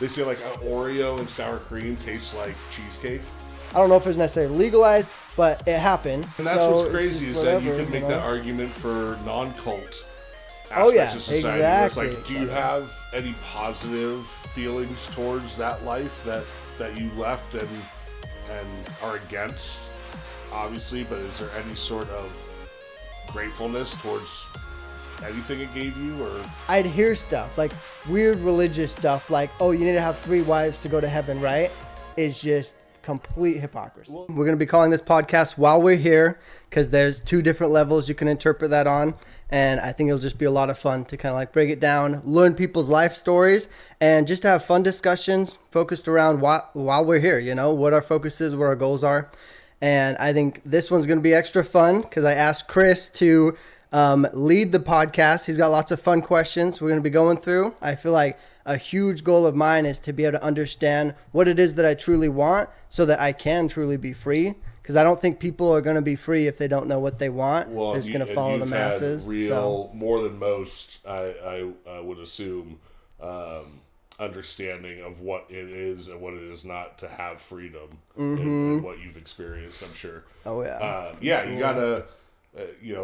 They say like an Oreo and sour cream tastes like cheesecake. I don't know if it's necessarily legalized, but it happened. And that's what's crazy is that you can make that argument for non-cult aspects of society. Exactly. Where it's like, do you have any positive feelings towards that life that you left and are against, obviously, but is there any sort of gratefulness towards anything it gave you? Or I'd hear stuff like weird religious stuff like, oh, you need to have 3 wives to go to heaven, right? Is just complete hypocrisy. We're going to be calling this podcast While We're Here because there's 2 different levels you can interpret that on, and I think it'll just be a lot of fun to kind of like break it down, learn people's life stories, and just to have fun discussions focused around while we're here, you know, what our focus is, what our goals are. And I think this one's going to be extra fun because I asked Chris to lead the podcast. He's got lots of fun questions we're going to be going through. I feel like a huge goal of mine is to be able to understand what it is that I truly want so that I can truly be free. Because I don't think people are going to be free if they don't know what they want. They're just going to follow the masses. More than most, I would assume, understanding of what it is and what it is not to have freedom in what you've experienced, I'm sure. Oh, yeah. You got to...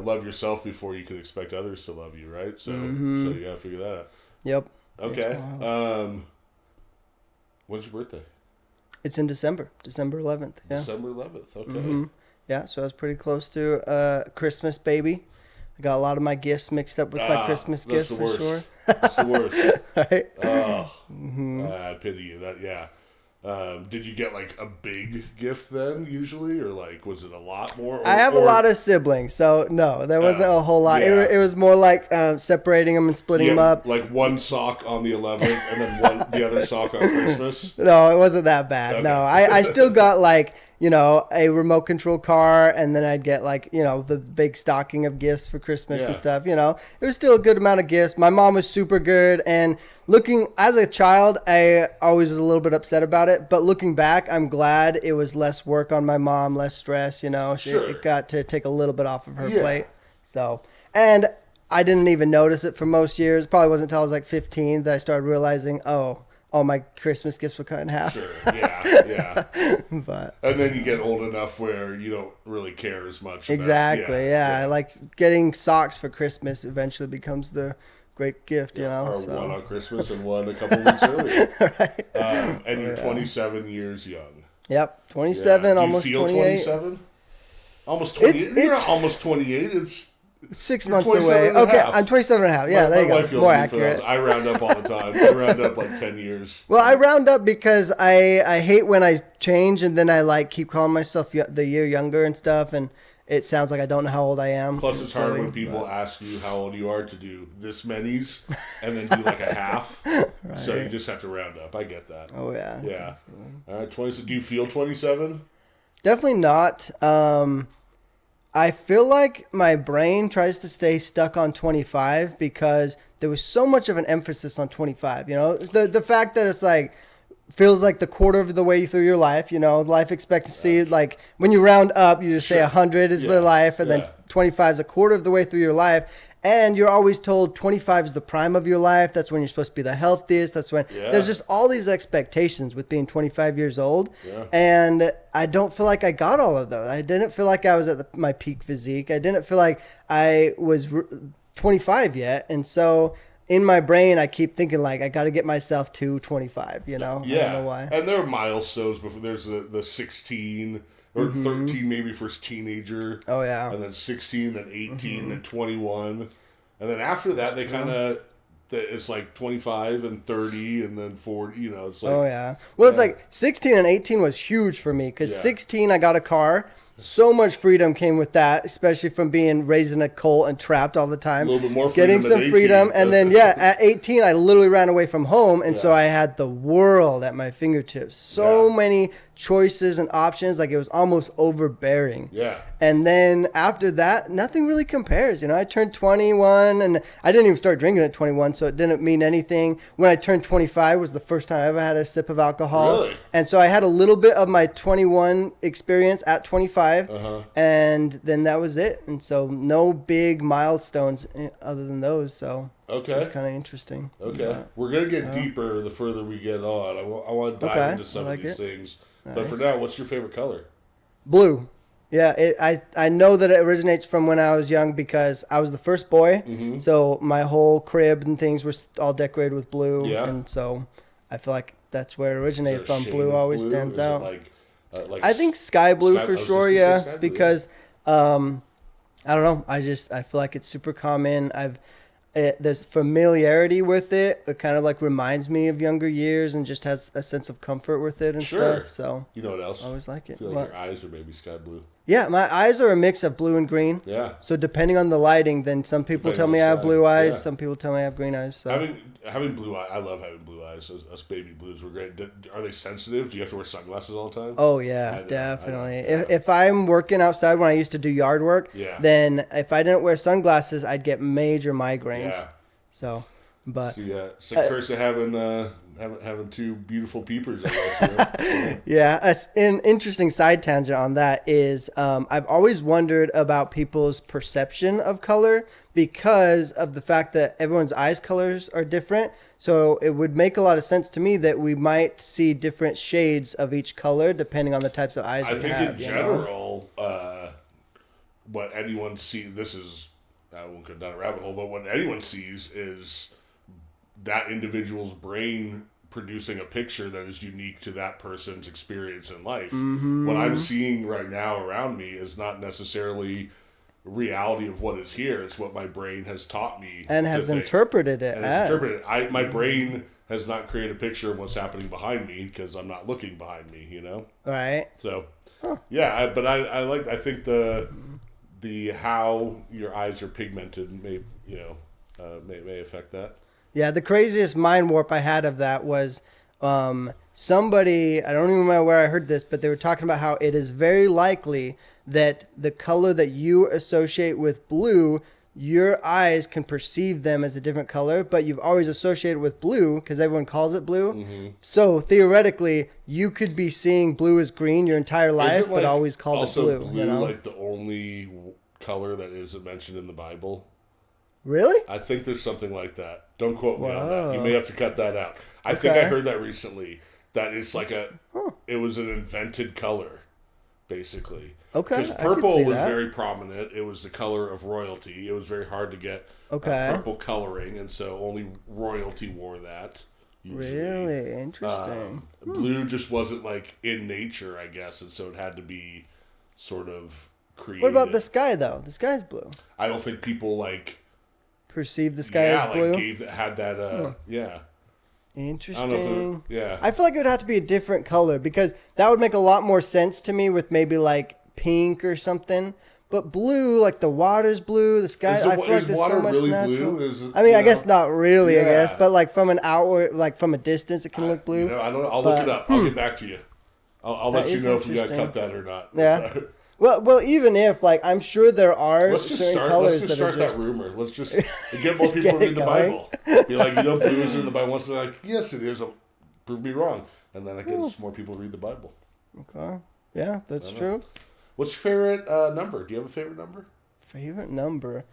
love yourself before you can expect others to love you, right? So, so you gotta figure that out. Yep. Okay. When's your birthday? It's in December 11th. Yeah. December 11th. Okay. Yeah. So I was pretty close to Christmas, baby. I got a lot of my gifts mixed up with my Christmas gifts for sure. That's the worst. Right. I pity you. That yeah. Did you get like a big gift then usually, or like was it a lot more? I have a lot of siblings, so no, there wasn't a whole lot. Yeah. It was more like separating them and splitting them up. Like one sock on the 11th and then the other sock on Christmas. No, it wasn't that bad. Okay. No, I still got like, you know, a remote control car, and then I'd get like, you know, the big stocking of gifts for Christmas and stuff, you know. It was still a good amount of gifts. My mom was super good, and looking, as a child, I always was a little bit upset about it, but looking back, I'm glad it was less work on my mom, less stress, you know. It got to take a little bit off of her plate. So, and I didn't even notice it for most years. Probably wasn't until I was like 15 that I started realizing, all my Christmas gifts were cut in half. Sure, yeah. But and then you get old enough where you don't really care as much. Exactly, yeah. Like getting socks for Christmas eventually becomes the great gift, you know. Or one on Christmas and one a couple weeks earlier. Right. And you're 27 years young. Yep, 27, almost 28. Do you feel 27? Almost 28? You're not almost 28. It's 6 months away. Okay, I'm 27 and a half. Yeah, there you go. More accurate. I round up all the time. I round up like 10 years. Well, I round up because I hate when I change and then I like keep calling myself the year younger and stuff, and it sounds like I don't know how old I am. Plus, it's hard when people ask you how old you are to do this many's and then do like a half. Right. So you just have to round up. I get that. Oh, yeah. Yeah. Definitely. All right, 20. Do you feel 27? Definitely not. I feel like my brain tries to stay stuck on 25 because there was so much of an emphasis on 25. You know, the fact that it's like feels like the quarter of the way through your life. You know, life expectancy. Like when you round up, you just say 100 is their life, and then 25 is a quarter of the way through your life. And you're always told 25 is the prime of your life. That's when you're supposed to be the healthiest. That's when there's just all these expectations with being 25 years old. Yeah. And I don't feel like I got all of those. I didn't feel like I was at my peak physique. I didn't feel like I was 25 yet. And so in my brain, I keep thinking like, I got to get myself to 25, you know? Yeah. I don't know why. And there are milestones before. There's the 16 or 13 maybe first teenager. Oh, yeah. And then 16, then 18, then 21. And then after that, they kind of, it's like 25 and 30 and then 40, you know, it's like. Oh, yeah. Well, it's like 16 and 18 was huge for me because 16, I got a car. So much freedom came with that, especially from being raised in a cult and trapped all the time. A little bit more freedom. Getting some freedom. And then, at 18, I literally ran away from home. And so I had the world at my fingertips. So many choices and options. Like it was almost overbearing. Yeah. And then after that, nothing really compares. You know, I turned 21 and I didn't even start drinking at 21, so it didn't mean anything. When I turned 25 was the first time I ever had a sip of alcohol. Really? And so I had a little bit of my 21 experience at 25. 5, and then that was it. And so no big milestones other than those. So okay, it's kind of interesting. Okay, But, we're gonna get deeper the further we get on. I want to dive into some of these things. Nice. But for now, what's your favorite color? Blue. Yeah, I know that it originates from when I was young because I was the first boy. So my whole crib and things were all decorated with blue. Yeah. And so I feel like that's where it originated Is there a from. shade Blue of always blue? stands Is it out. like I think sky blue for sure, yeah. Blue. Because I don't know. I feel like it's super common. There's familiarity with it. It kind of like reminds me of younger years and just has a sense of comfort with it and stuff. So you know what else? I always like it. I feel like your eyes are maybe sky blue. Yeah, my eyes are a mix of blue and green. Yeah. So depending on the lighting, then some people tell me I have blue eyes. Some people tell me I have green eyes. So having blue eyes, I love having blue eyes. Us baby blues were great. Are they sensitive? Do you have to wear sunglasses all the time? Oh yeah, definitely. If I'm working outside when I used to do yard work, then if I didn't wear sunglasses, I'd get major migraines. Yeah. So, but it's the curse of having two beautiful peepers. I guess, yeah, an interesting side tangent on that is I've always wondered about people's perception of color because of the fact that everyone's eyes colors are different. So it would make a lot of sense to me that we might see different shades of each color depending on the types of eyes we have. I think in general, what anyone sees, I won't go down a rabbit hole, but what anyone sees is that individual's brain producing a picture that is unique to that person's experience in life. What I'm seeing right now around me is not necessarily reality of what is here. It's what my brain has taught me and has interpreted it as. My brain has not created a picture of what's happening behind me because I'm not looking behind me, Right. So, but I think the how your eyes are pigmented may affect that. Yeah, the craziest mind warp I had of that was somebody, I don't even remember where I heard this, but they were talking about how it is very likely that the color that you associate with blue, your eyes can perceive them as a different color, but you've always associated with blue because everyone calls it blue. So theoretically, you could be seeing blue as green your entire life, but always called it blue. Also, blue like the only color that isn't mentioned in the Bible. Really? I think there's something like that. Don't quote me on that. You may have to cut that out. I think I heard that recently. That it's like it was an invented color, basically. Okay. Because purple was very prominent. It was the color of royalty. It was very hard to get purple coloring, and so only royalty wore that. Usually. Really interesting. Blue just wasn't like in nature, I guess, and so it had to be sort of created. What about the sky though? The sky's blue. I don't think people perceive the sky as blue. Had that. Yeah. Interesting. Yeah. I feel like it would have to be a different color because that would make a lot more sense to me with maybe like pink or something. But blue, like the water's blue, the sky. I feel like there's so much really natural. Blue? I guess not really. I guess, but like from an outward, like from a distance, it can look blue. I don't know. I'll look it up. I'll get back to you. I'll let you know if we got to cut that or not. Yeah. Well, even if I'm sure there are certain colors let's just start that rumor. Let's just get more people to read the Bible. Be like, blue is in the Bible. Once they're like, yes, it is. Prove me wrong, and then that gets more people to read the Bible. Okay. Yeah, that's true. What's your favorite number? Do you have a favorite number? Favorite number?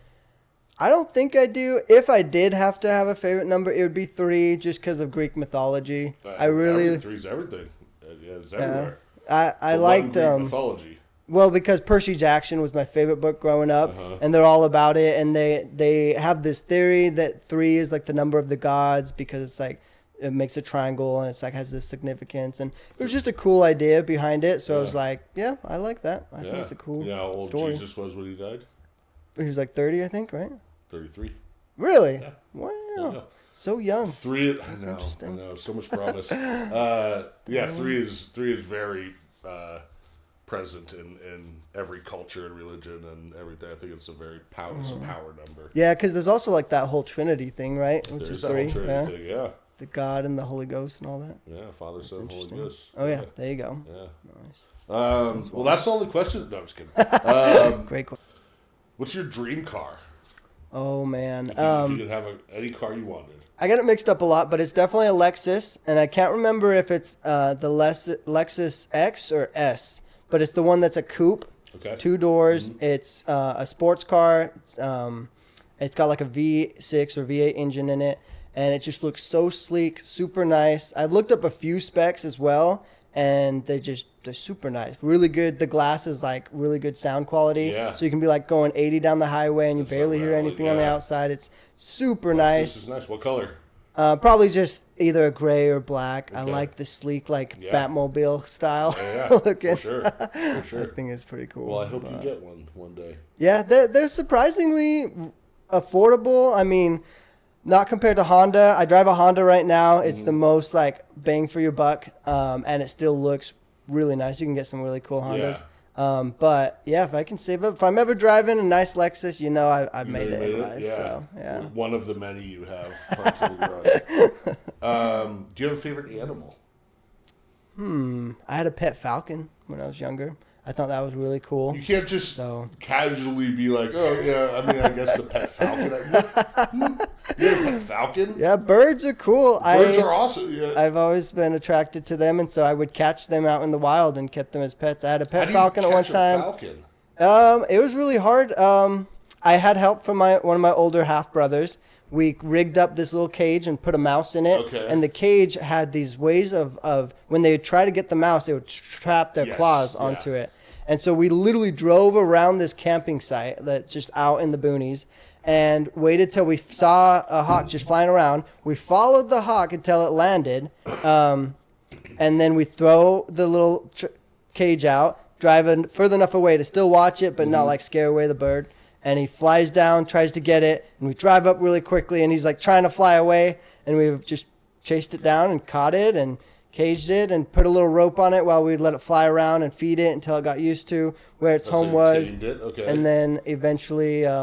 I don't think I do. If I did have to have a favorite number, it would be 3, just because of Greek mythology. I really 3's everything. It's everywhere. I liked Greek mythology. Well, because Percy Jackson was my favorite book growing up, and they're all about it, and they have this theory that 3 is like the number of the gods because it's like it makes a triangle and it's like has this significance, and it was just a cool idea behind it. So I was like, yeah, I like that. I think it's a cool how old story. Jesus was when he died? He was like 30, I think, right? 33. Really? Yeah. Wow. Yeah. So young. 3. I know. So much promise. 3 is very present in every culture and religion and everything. I think it's a very power number. Yeah, because there's also like that whole Trinity thing, right? Which is 3. Whole Trinity thing, yeah. The God and the Holy Ghost and all that. Yeah, Father, Son, Holy Ghost. Oh yeah, there you go. Yeah. Nice. Well, that's all the questions. No, I'm just kidding. Great question. What's your dream car? Oh man. If you could have any car you wanted. I got it mixed up a lot, but it's definitely a Lexus, and I can't remember if it's the Lexus X or S, but it's the one that's a coupe. Okay. 2 doors. It's a sports car. It's got like a V6 or V8 engine in it, and it just looks so sleek, super nice. I looked up a few specs as well, and they're super nice, really good. The glass is like really good sound quality, so you can be like going 80 down the highway and you barely hear anything on the outside. It's super nice. This is nice. What color? Probably just either a gray or black. Okay. I like the sleek, like Batmobile style looking. For sure. That thing is pretty cool. Well, I hope you get one day. Yeah, they're surprisingly affordable. I mean, not compared to Honda. I drive a Honda right now. It's the most like bang for your buck, and it still looks really nice. You can get some really cool Hondas. But yeah, if I can save up, if I'm ever driving a nice Lexus, I've made it in life. Yeah. So yeah, one of the many you have parked in the garage. Do you have a favorite animal? I had a pet falcon when I was younger. I thought that was really cool. You can't just casually be like, oh, yeah, I mean, I guess the pet falcon. You had a pet falcon? Yeah, birds are cool. Birds are awesome. Yeah. I've always been attracted to them, and so I would catch them out in the wild and kept them as pets. I had a pet falcon at one time. Falcon? It was really hard. I had help from one of my older half-brothers. We rigged up this little cage and put a mouse in it. Okay. And the cage had these ways of when they would try to get the mouse, they would trap their claws onto it. And so we literally drove around this camping site that's just out in the boonies and waited till we saw a hawk just flying around. We followed the hawk until it landed. And then we throw the little cage out, drive further enough away to still watch it, but not like scare away the bird. And he flies down, tries to get it, and we drive up really quickly, and he's like trying to fly away, and we've just chased it down and caught it and caged it and put a little rope on it while we'd let it fly around and feed it until it got used to where its home was. Okay. And then eventually I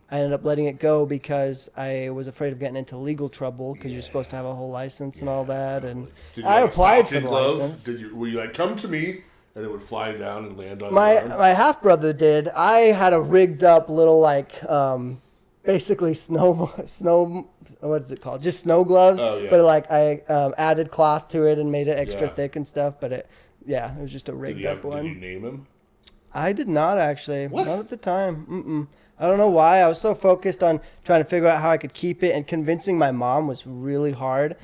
ended up letting it go because I was afraid of getting into legal trouble because you're supposed to have a whole license and all that. And I applied for the license. Were you like, come to me? And it would fly down and land on my your arm? My half brother did. I had a rigged up little like basically snow what is it called? Just snow gloves. Oh, yeah. But like I added cloth to it and made it extra thick and stuff. But it was just a rigged up one. Did you name him? I did not actually. What? Not at the time. I don't know why. I was so focused on trying to figure out how I could keep it, and convincing my mom was really hard.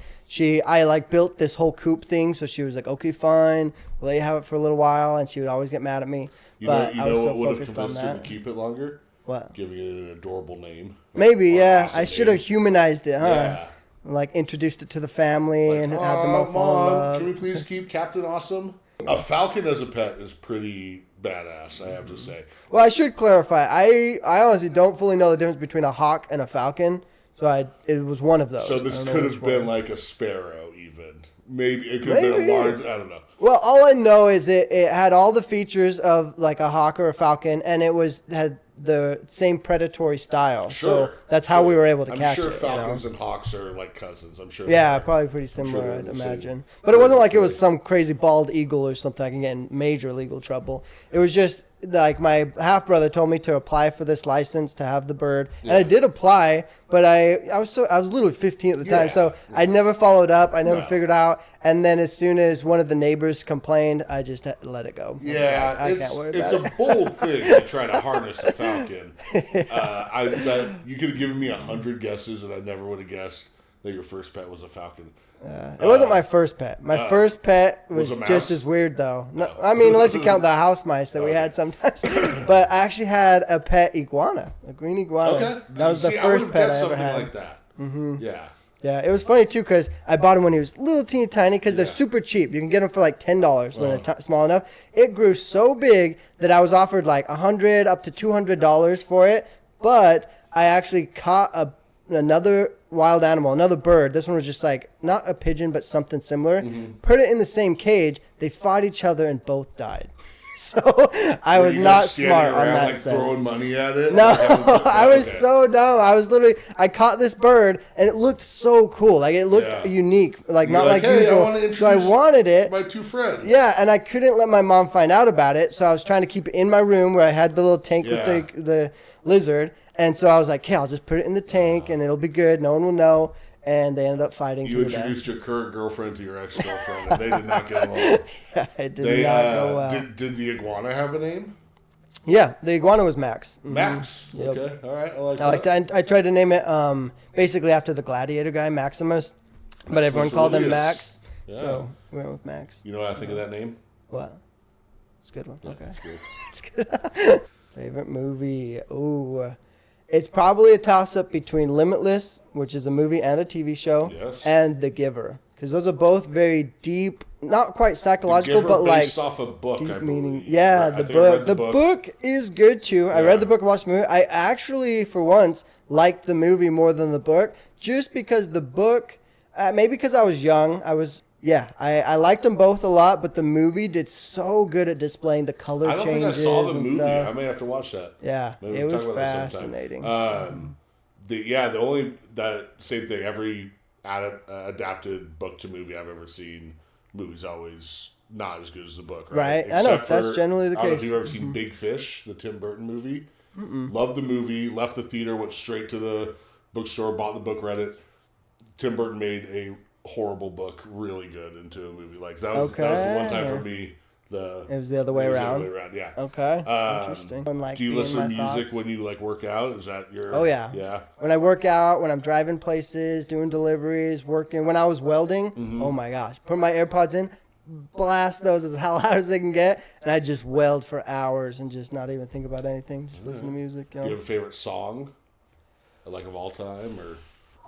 I like built this whole coop thing, so she was like, "Okay, fine, we'll let you have it for a little while," and she would always get mad at me. I was so focused on that. Him to keep it longer? What? Giving it an adorable name. Maybe, yeah. Awesome I should have humanized it, huh? Yeah. Like introduced it to the family and had them all fall in Mom, love. can we please keep Captain Awesome? A falcon as a pet is pretty badass, I have to say. Well, I should clarify. I honestly don't fully know the difference between a hawk and a falcon, so it was one of those. So this could have been like a sparrow, even. Maybe it could have been a large. I don't know. Well, all I know is it had all the features of like a hawk or a falcon, and it had the same predatory style. Sure. So that's how we were able to catch it. I'm sure falcons and hawks are like cousins. I'm sure. Yeah, probably pretty similar, I'd imagine. But it wasn't like it was some crazy bald eagle or something I can get in major legal trouble. It was just like my half brother told me to apply for this license to have the bird, and I did apply, but I was literally 15 at the time, so I never followed up. I never figured out, and then as soon as one of the neighbors complained, I just let it go. Yeah, I can't worry it's about a bold thing to try to harness a falcon. You could have given me 100 guesses, and I never would have guessed that your first pet was a falcon. It wasn't my first pet. My first pet was just as weird, though. No, I mean, unless you count the house mice that we had sometimes. But I actually had a pet iguana, a green iguana. Okay. That was the first pet I ever had. Like that. Mm-hmm. Yeah. Yeah, it was funny, too, because I bought him when he was little teeny tiny, because they're super cheap. You can get them for like $10 when they're small enough. It grew so big that I was offered like $100 up to $200 for it. But I actually caught another wild animal, another bird. This one was just like not a pigeon, but something similar. Put it in the same cage. They fought each other and both died. So I was not smart on that sense. Throwing money at it? No, I was so dumb. I caught this bird and it looked so cool. Like it looked unique, like not like usual. So I wanted it. My two friends. Yeah, and I couldn't let my mom find out about it. So I was trying to keep it in my room where I had the little tank with the lizard. And so I was like, okay, I'll just put it in the tank and it'll be good. No one will know. And they ended up fighting. You introduced your current girlfriend to your ex-girlfriend, and they did not get along. Yeah, it did not go well. Did the iguana have a name? Yeah, the iguana was Max. Max. Yep. Okay. All right. I like I like that. I tried to name it basically after the gladiator guy, Maximus, but everyone called him Max. Yeah. So we went with Max. You know what I think of that name? What? It's a good one. Yeah, Okay. it's good. It's good. Favorite movie? Ooh. It's probably a toss-up between Limitless, which is a movie and a TV show, Yes. and The Giver. Because those are both very deep, not quite psychological, The Giver but like based off a book, I deep meaning. believe. Yeah, I the think I read book. The book is good too. I Yeah. read the book and watched the movie. I actually, for once, liked the movie more than the book, just because the book, maybe because I was young, I liked them both a lot, but the movie did so good at displaying the color I don't think I changes saw the and movie. stuff. I may have to watch that. Yeah, Maybe it we'll was talk about that sometime. fascinating. The only that same thing. Every adapted book to movie I've ever seen, movie's always not as good as the book. Right. Right. I know, Except that's generally the I don't know if case. you've ever seen Big Fish, the Tim Burton movie. Loved the movie. Left the theater. Went straight to the bookstore. Bought the book. Read it. Tim Burton made a horrible book really good into a movie. Like that was the one time for me. It was the other way around. Yeah. Okay. Interesting. Like Do you listen to music thoughts. when you like work out? Is that your? Oh yeah. Yeah. When I work out, when I'm driving places, doing deliveries, working. When I was welding, oh my gosh, put my AirPods in, blast those as loud as they can get, and I just weld for hours and just not even think about anything. Just listen to music. Do you have a favorite song, like of all time, or?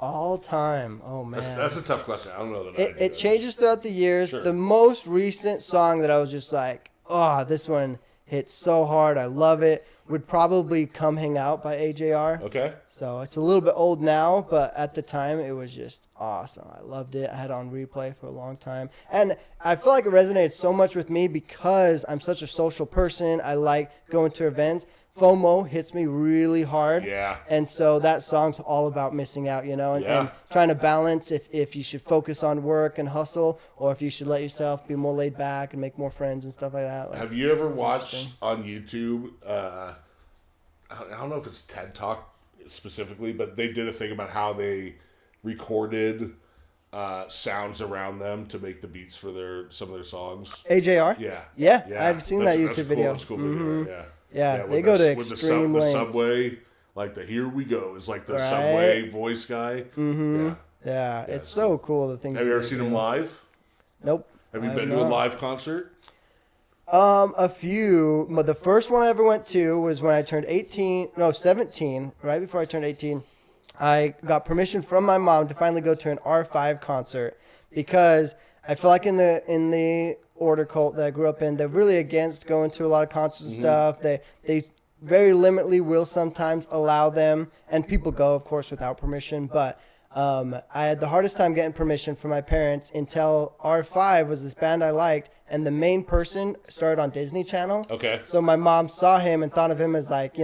All time. Oh man. That's a tough question. I don't know that. It changes throughout the years. Sure. The most recent song that I was just like, oh, this one hits so hard. I love it. Would probably Come Hang Out by AJR. Okay. So it's a little bit old now, but at the time it was just awesome. I loved it. I had it on replay for a long time. And I feel like it resonated so much with me because I'm such a social person. I like going to events. FOMO hits me really hard. Yeah. And so that song's all about missing out, and trying to balance if you should focus on work and hustle or if you should let yourself be more laid back and make more friends and stuff like that. Like, Have you ever watched on YouTube, I don't know if it's TED Talk specifically, but they did a thing about how they recorded sounds around them to make the beats for some of their songs. AJR? Yeah. Yeah, I've seen that YouTube video. That's a cool video, yeah. Yeah, they go to extreme lengths. The subway, like the "Here We Go" is like the subway voice guy. Mm-hmm. Yeah, it's so cool the things. Have you ever seen him live? Nope. Have you been to a live concert? A few. But the first one I ever went to was when I turned 17, right before I turned 18. I got permission from my mom to finally go to an R5 concert because I feel like in the order cult that I grew up in, they're really against going to a lot of concerts and stuff. They very limitedly will sometimes allow them, and people go, of course, without permission. But I had the hardest time getting permission from my parents until R5 was this band I liked, and the main person started on Disney Channel. Okay. So my mom saw him and thought of him as like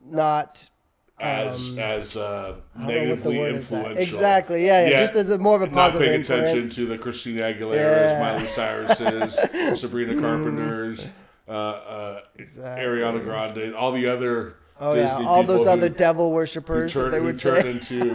not. As negatively influential. Exactly, yeah, just as more of a positive not paying influence. attention to the Christina Aguilera's, Miley Cyrus's, Sabrina Carpenter's, Ariana Grande, all the other Disney all people those other devil worshippers who turn into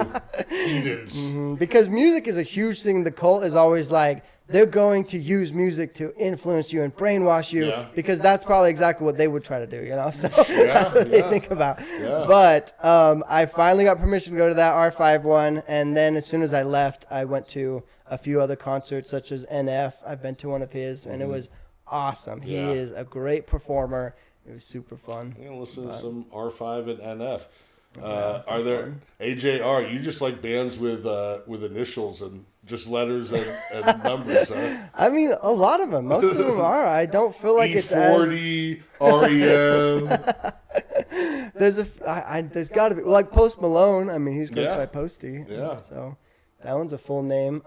heathens. Because music is a huge thing. The cult is always like, they're going to use music to influence you and brainwash you because that's probably exactly what they would try to do, So that's what they think about. Yeah. But I finally got permission to go to that R5 one. And then as soon as I left, I went to a few other concerts such as NF. I've been to one of his and it was awesome. He is a great performer. It was super fun. I'm going to listen to some R5 and NF. Are there AJR? You just like bands with initials and just letters and numbers, huh? I mean, a lot of them. Most of them are. I don't feel like E40, REM. There's got to be like Post Malone. I mean, he's goes by Posty. Yeah. So that one's a full name.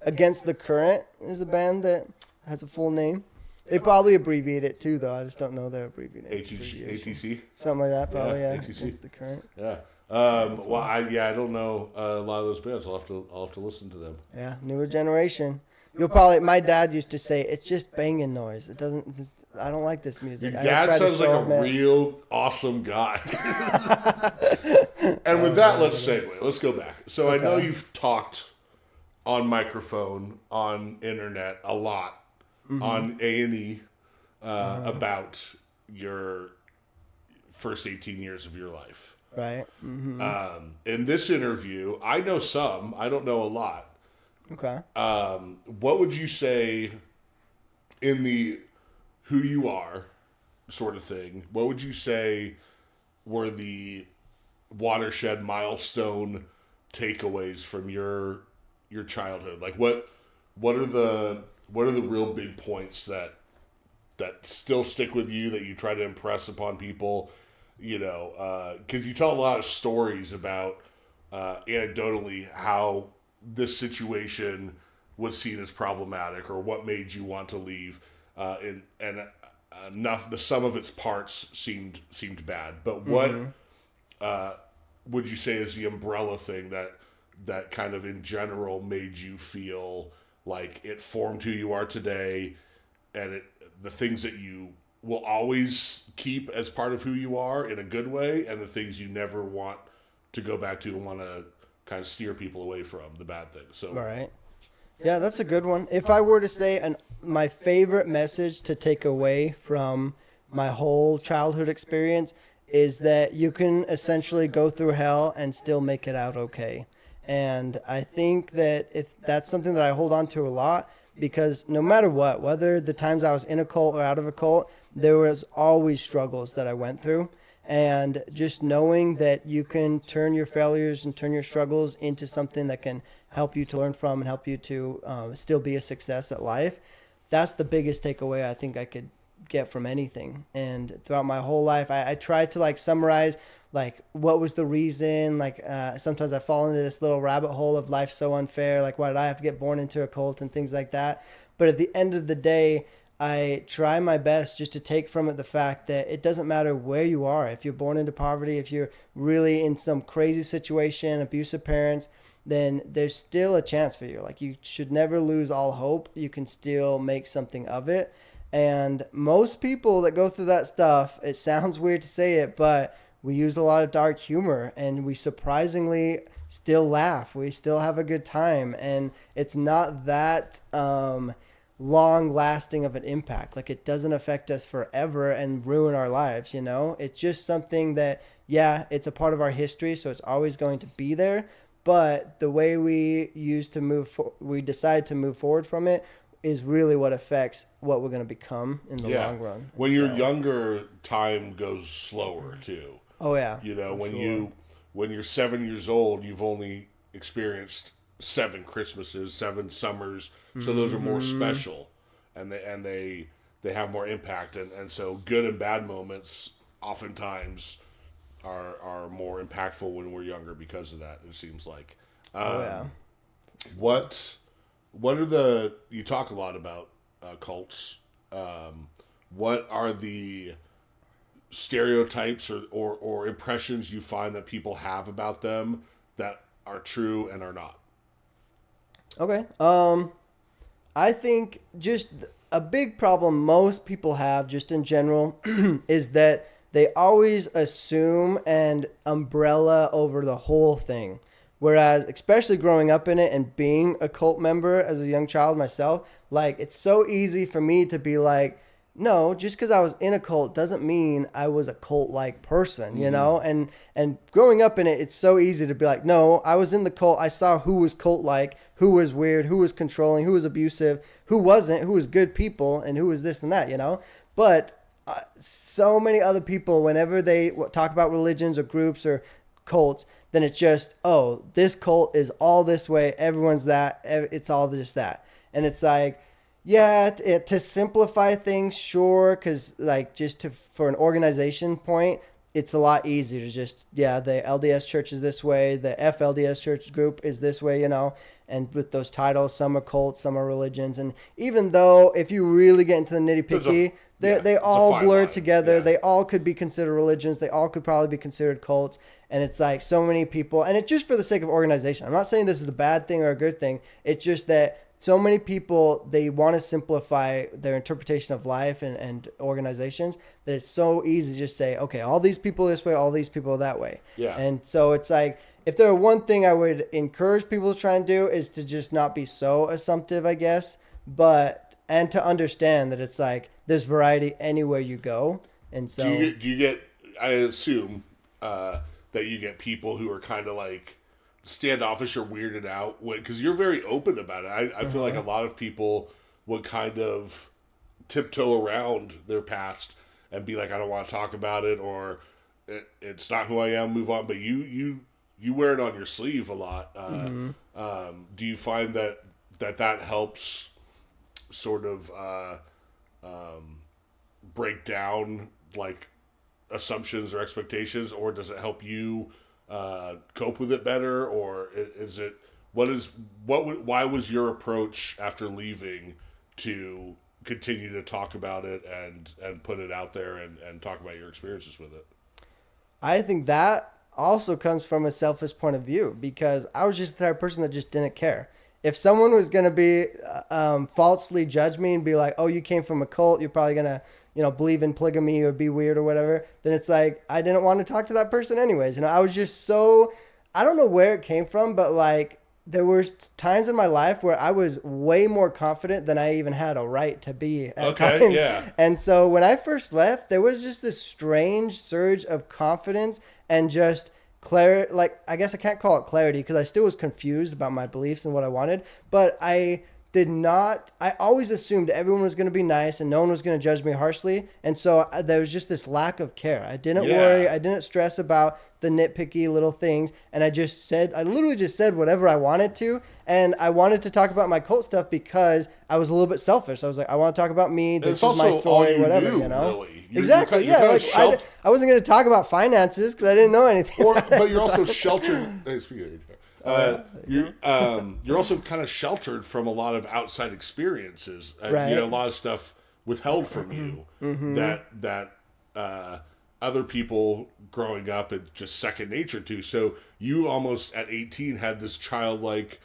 Against the Current is a band that has a full name. They probably abbreviate it too, though. I just don't know their abbreviation. ATC? Something like that, probably, yeah. ATC. Against the Current. Yeah. I don't know a lot of those bands. I'll have to listen to them. Yeah, newer generation. My dad used to say, it's just banging noise. I don't like this music. Your dad sounds like a real awesome guy. And with that, let's segue. Let's go back. So I know you've talked on microphone, on internet a lot, on A&E, about your first 18 years of your life. Right. Mm-hmm. In this interview, I know some, I don't know a lot. Okay. What would you say in the who you are sort of thing? What would you say were the watershed milestone takeaways from your childhood? Like what are the real big points that still stick with you, that you try to impress upon people? You know, because you tell a lot of stories about anecdotally how this situation was seen as problematic or what made you want to leave, and enough the sum of its parts seemed bad. But what would you say is the umbrella thing that kind of in general made you feel like it formed who you are today, and the things that you will always keep as part of who you are in a good way, and the things you never want to go back to and want to kind of steer people away from, the bad things. So, All right. Yeah, that's a good one. If I were to say my favorite message to take away from my whole childhood experience is that you can essentially go through hell and still make it out okay. And I think that if that's something that I hold on to a lot, because no matter what, whether the times I was in a cult or out of a cult, there was always struggles that I went through. And just knowing that you can turn your failures and turn your struggles into something that can help you to learn from and help you to still be a success at life, that's the biggest takeaway I think I could get from anything. And throughout my whole life, I tried to like summarize like what was the reason. Like sometimes I fall into this little rabbit hole of life's so unfair, like why did I have to get born into a cult and things like that. But at the end of the day, I try my best just to take from it the fact that it doesn't matter where you are. If you're born into poverty, if you're really in some crazy situation, abusive parents, then there's still a chance for you. Like you should never lose all hope. You can still make something of it. And most people that go through that stuff, it sounds weird to say it, but we use a lot of dark humor and we surprisingly still laugh. We still have a good time. And it's not that long lasting of an impact. Like it doesn't affect us forever and ruin our lives, you know? It's just something that, yeah, it's a part of our history, so it's always going to be there. But the way we we decide to move forward from it is really what affects what we're going to become in the long run. When you're younger, time goes slower too. Oh yeah. You know, when you're 7 years old, you've only experienced 7 Christmases, 7 summers, so those are more special, and they have more impact, and so good and bad moments oftentimes are more impactful when we're younger because of that. It seems like. What are you talk a lot about cults? What are the stereotypes or impressions you find that people have about them that are true and are not? Okay. I think just a big problem most people have just in general is that they always assume and umbrella over the whole thing. Whereas, especially growing up in it and being a cult member as a young child myself, like it's so easy for me to be like, no, just because I was in a cult doesn't mean I was a cult-like person, you know? And growing up in it, it's so easy to be like, no, I was in the cult. I saw who was cult-like, who was weird, who was controlling, who was abusive, who wasn't, who was good people, and who was this and that, you know? But so many other people, whenever they talk about religions or groups or cults, then it's just, oh, this cult is all this way. Everyone's that. It's all just that. And it's like, yeah, to simplify things, sure, because like for an organization point, it's a lot easier to just, yeah, the LDS church is this way, the FLDS church group is this way, you know, and with those titles, some are cults, some are religions. And even though if you really get into the nitty picky, they all blur together. Yeah. They all could be considered religions. They all could probably be considered cults. And it's like so many people, and it's just for the sake of organization. I'm not saying this is a bad thing or a good thing. It's just that so many people, they want to simplify their interpretation of life and organizations that it's so easy to just say, okay, all these people this way, all these people that way. Yeah. And so it's like, if there were one thing I would encourage people to try and do is to just not be so assumptive, I guess, and to understand that it's like there's variety anywhere you go. And so do you get? I assume that you get people who are kind of like standoffish or weirded out because you're very open about it. I feel like a lot of people would kind of tiptoe around their past and be like, I don't want to talk about it, or it's not who I am, move on. But you wear it on your sleeve a lot. Do you find that helps sort of break down like assumptions or expectations, or does it help you cope with it better, or is it why was your approach after leaving to continue to talk about it and put it out there and talk about your experiences with it? I think that also comes from a selfish point of view, because I was just the type of person that just didn't care. If someone was going to be falsely judge me and be like, oh, you came from a cult, you're probably going to, believe in polygamy or be weird or whatever, then it's like, I didn't want to talk to that person anyways. I was just so, I don't know where it came from, but like there were times in my life where I was way more confident than I even had a right to be at times. Yeah. And so when I first left, there was just this strange surge of confidence and just clarity. Like, I guess I can't call it clarity because I still was confused about my beliefs and what I wanted, but I always assumed everyone was going to be nice and no one was going to judge me harshly. And so there was just this lack of care. I didn't worry. I didn't stress about the nitpicky little things. And I literally just said whatever I wanted to. And I wanted to talk about my cult stuff because I was a little bit selfish. I was like, I want to talk about me. This is my story, whatever, Really. Exactly. I wasn't going to talk about finances because I didn't know anything. But you're also sheltered. You're also kind of sheltered from a lot of outside experiences. Right. A lot of stuff withheld from you that other people growing up is just second nature to. So you almost at 18 had this childlike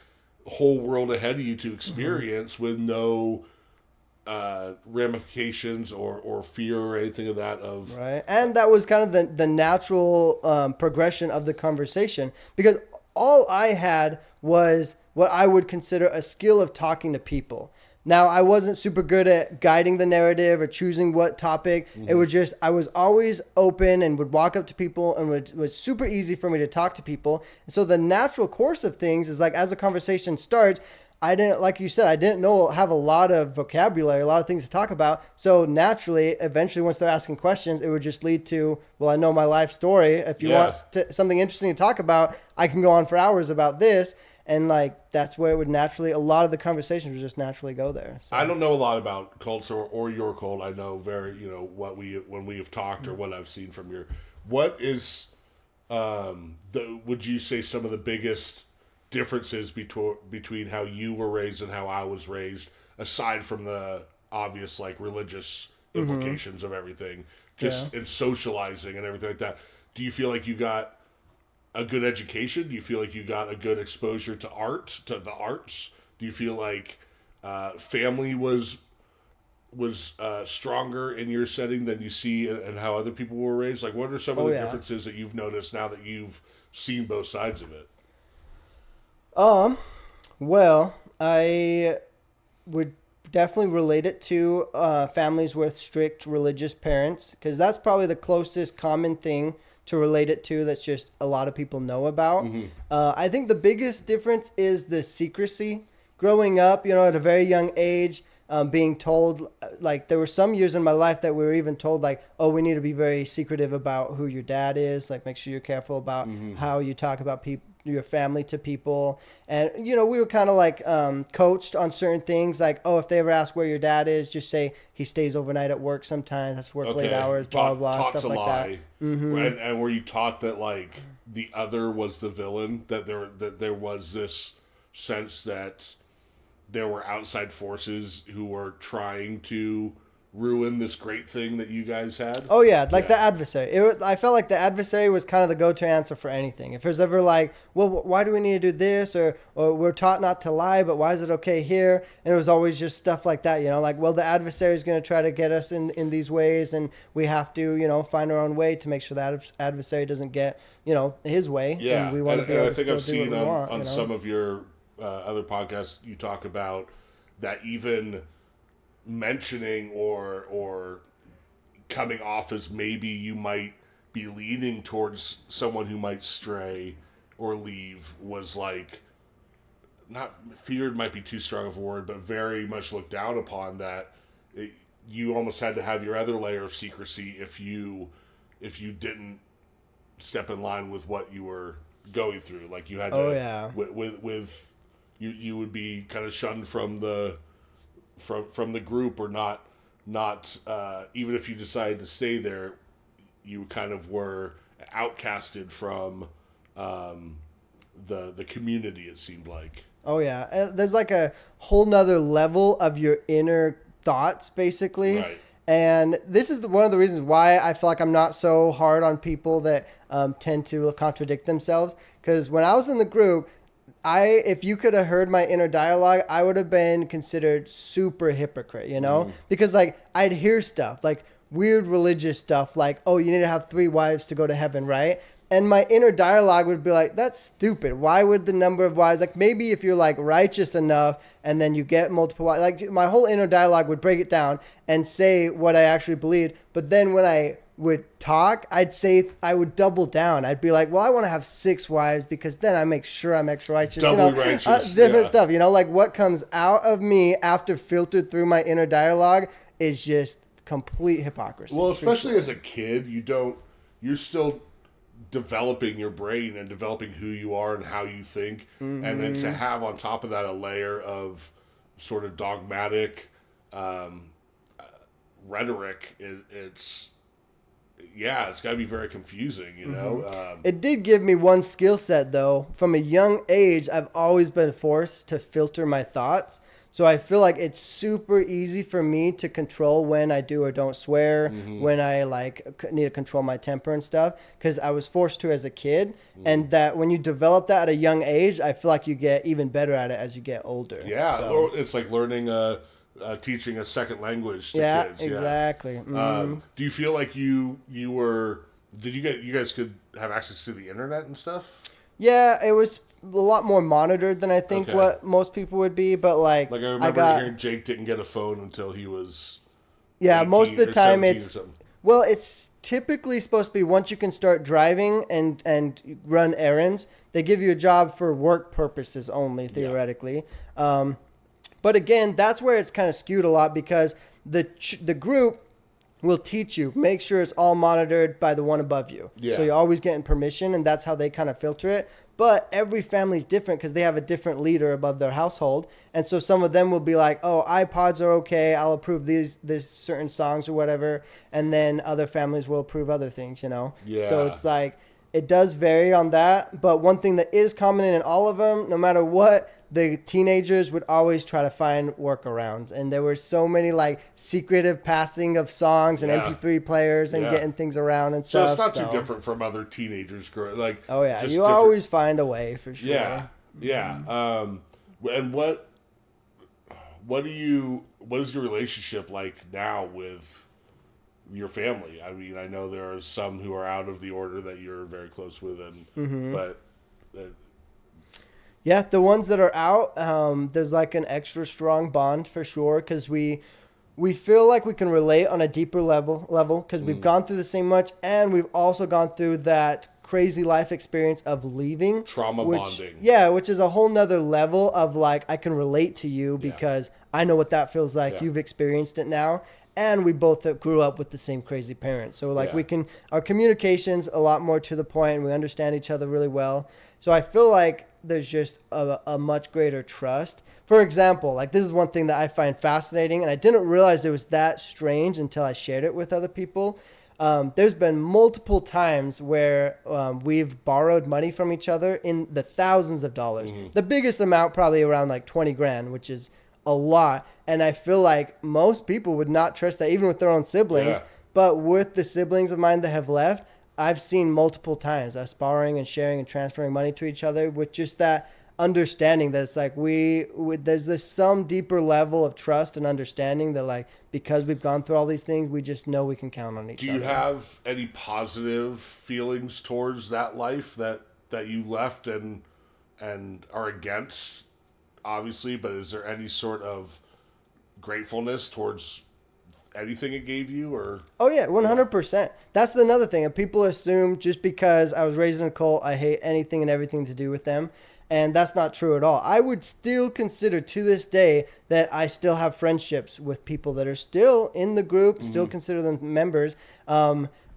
whole world ahead of you to experience with no ramifications or fear or anything of that. Right. And that was kind of the natural progression of the conversation, because all I had was what I would consider a skill of talking to people. Now, I wasn't super good at guiding the narrative or choosing what topic. It was just, I was always open and would walk up to people, and it was super easy for me to talk to people. And so the natural course of things is like, as a conversation starts, like you said, I didn't have a lot of vocabulary, a lot of things to talk about. So naturally, eventually, once they're asking questions, it would just lead to, well, I know my life story. If you want something interesting to talk about, I can go on for hours about this. And like, that's where it would naturally, a lot of the conversations would just naturally go there. So. I don't know a lot about cults or your cult. I know when we have talked or what I've seen from what is, would you say some of the biggest differences between how you were raised and how I was raised, aside from the obvious like religious implications of everything, just in socializing and everything like that? Do you feel like you got a good education? Do you feel like you got a good exposure to the arts? Do you feel like family was stronger in your setting than you see and how other people were raised? Like, what are some of the differences that you've noticed now that you've seen both sides of it? Well, I would definitely relate it to families with strict religious parents, because that's probably the closest common thing to relate it to that's just a lot of people know about. I think the biggest difference is the secrecy. Growing up, at a very young age, being told, like, there were some years in my life that we were even told, like, oh, we need to be very secretive about who your dad is. Like, make sure you're careful about how you talk about your family to people. And, we were kind of like coached on certain things. Like, oh, if they ever ask where your dad is, just say he stays overnight at work sometimes, has to work late hours, blah, blah, blah, stuff like that. And were you taught that, like, the other was the villain? That there was this sense that there were outside forces who were trying to ruin this great thing that you guys had? Oh, yeah. Like the adversary. I felt like the adversary was kind of the go-to answer for anything. If there's ever like, well, why do we need to do this? Or we're taught not to lie, but why is it okay here? And it was always just stuff like that, like, well, the adversary is going to try to get us in these ways, and we have to, find our own way to make sure that adversary doesn't get, his way. Yeah. And we want to be able to I think still I've do seen what we want. on some of your other podcasts, you talk about that even mentioning or coming off as maybe you might be leaning towards someone who might stray or leave was like, not feared might be too strong of a word, but very much looked down upon, that you almost had to have your other layer of secrecy if you didn't step in line with what you were going through. Like you had to, with you would be kind of shunned from the group, or not even if you decided to stay there, you kind of were outcasted from the community, it seemed like. Oh yeah, there's like a whole nother level of your inner thoughts, basically. Right. And this is one of the reasons why I feel like I'm not so hard on people that tend to contradict themselves. Because when I was in the group, if you could have heard my inner dialogue, I would have been considered super hypocrite, you know? Because like I'd hear stuff like weird religious stuff, like, oh, you need to have 3 wives to go to heaven, right? And my inner dialogue would be like, that's stupid. Why would the number of wives, like maybe if you're like righteous enough and then you get multiple wives, like my whole inner dialogue would break it down and say what I actually believed. But then when I would talk, I would double down. I'd be like, well, I want to have 6 wives because then I make sure I'm extra righteous. Doubly righteous. Different stuff, like what comes out of me after filtered through my inner dialogue is just complete hypocrisy. Well, especially as a kid, you're still developing your brain and developing who you are and how you think, and then to have on top of that a layer of sort of dogmatic rhetoric, it's got to be very confusing, you know. It did give me one skill set though. From a young age, I've always been forced to filter my thoughts. So I feel like it's super easy for me to control when I do or don't swear, when I like need to control my temper and stuff, because I was forced to as a kid. And that when you develop that at a young age, I feel like you get even better at it as you get older. Yeah, so it's like learning teaching a second language to kids. Exactly. Do you feel like you guys could have access to the internet and stuff? Yeah, it was a lot more monitored than I think what most people would be, but like I remember hearing Jake didn't get a phone until he was most of the time it's typically supposed to be once you can start driving and run errands, they give you a job for work purposes only, theoretically. But again, that's where it's kind of skewed a lot, because the group will teach you, make sure it's all monitored by the one above you. Yeah. So you're always getting permission, and that's how they kind of filter it. But every family's different because they have a different leader above their household. And so some of them will be like, oh, iPods are okay, I'll approve these certain songs or whatever. And then other families will approve other things, you know? Yeah. So it's like, it does vary on that. But one thing that is common in all of them, no matter what, the teenagers would always try to find workarounds. And there were so many like secretive passing of songs and MP3 players and getting things around and stuff. So it's not too different from other teenagers growing. Like, oh yeah, you always find a way for sure. Yeah, yeah. And what is your relationship like now with your family? I mean, I know there are some who are out of the order that you're very close with, but. Yeah, the ones that are out, there's like an extra strong bond for sure, because we feel like we can relate on a deeper level because we've gone through the same much, and we've also gone through that crazy life experience of leaving. Trauma bonding. Yeah, which is a whole nother level of like, I can relate to you because I know what that feels like. Yeah. You've experienced it now. And we both grew up with the same crazy parents. So like our communication's a lot more to the point. We understand each other really well. So I feel like there's just a much greater trust. For example, like this is one thing that I find fascinating, and I didn't realize it was that strange until I shared it with other people. There's been multiple times where we've borrowed money from each other in the thousands of dollars. The biggest amount probably around like 20 grand, which is a lot. And I feel like most people would not trust that, even with their own siblings. Yeah. But with the siblings of mine that have left, I've seen multiple times us borrowing and sharing and transferring money to each other with just that understanding that it's like there's this some deeper level of trust and understanding that like, because we've gone through all these things, we just know we can count on each other. Do you have any positive feelings towards that life that you left and are against, obviously, but is there any sort of gratefulness towards anything it gave you, or? Oh yeah, 100%. That's another thing. And people assume just because I was raised in a cult, I hate anything and everything to do with them. And that's not true at all. I would still consider to this day that I still have friendships with people that are still in the group, still consider them members.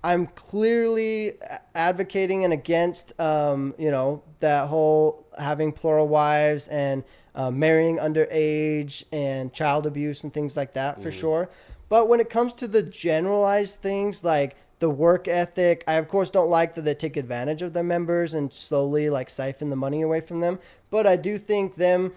I'm clearly advocating and against, that whole having plural wives and marrying underage and child abuse and things like that for sure. But when it comes to the generalized things like the work ethic, I of course don't like that they take advantage of their members and slowly like siphon the money away from them. But I do think it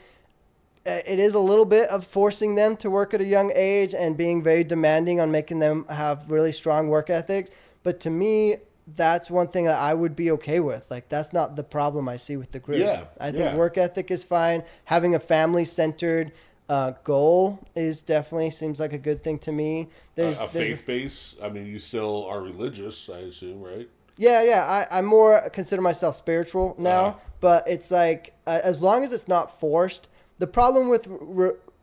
is a little bit of forcing them to work at a young age and being very demanding on making them have really strong work ethics. But to me, that's one thing that I would be okay with. Like, that's not the problem I see with the group. Yeah, I think work ethic is fine. Having a family-centered goal is definitely seems like a good thing to me. There's faith base. I mean, you still are religious, I assume, right? Yeah. I more consider myself spiritual now, but it's like as long as it's not forced. The problem with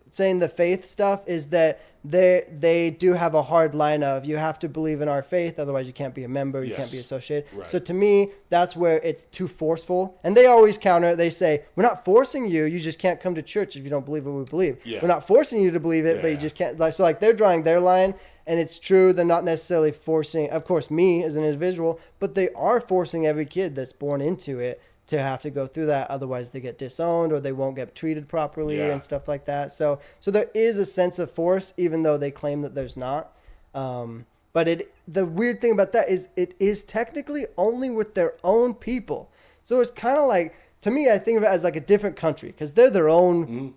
saying the faith stuff is that they do have a hard line of you have to believe in our faith, otherwise you can't be a member, you can't be associated. Right. So to me, that's where it's too forceful. And they always counter it. They say, we're not forcing you, you just can't come to church if you don't believe what we believe. Yeah. We're not forcing you to believe it, but you just can't. So they're drawing their line, and it's true, they're not necessarily forcing, of course, me as an individual, but they are forcing every kid that's born into it to have to go through that. Otherwise they get disowned or they won't get treated properly and stuff like that. So there is a sense of force, even though they claim that there's not. But the weird thing about that is it is technically only with their own people. So it's kind of like, to me, I think of it as like a different country because they're their own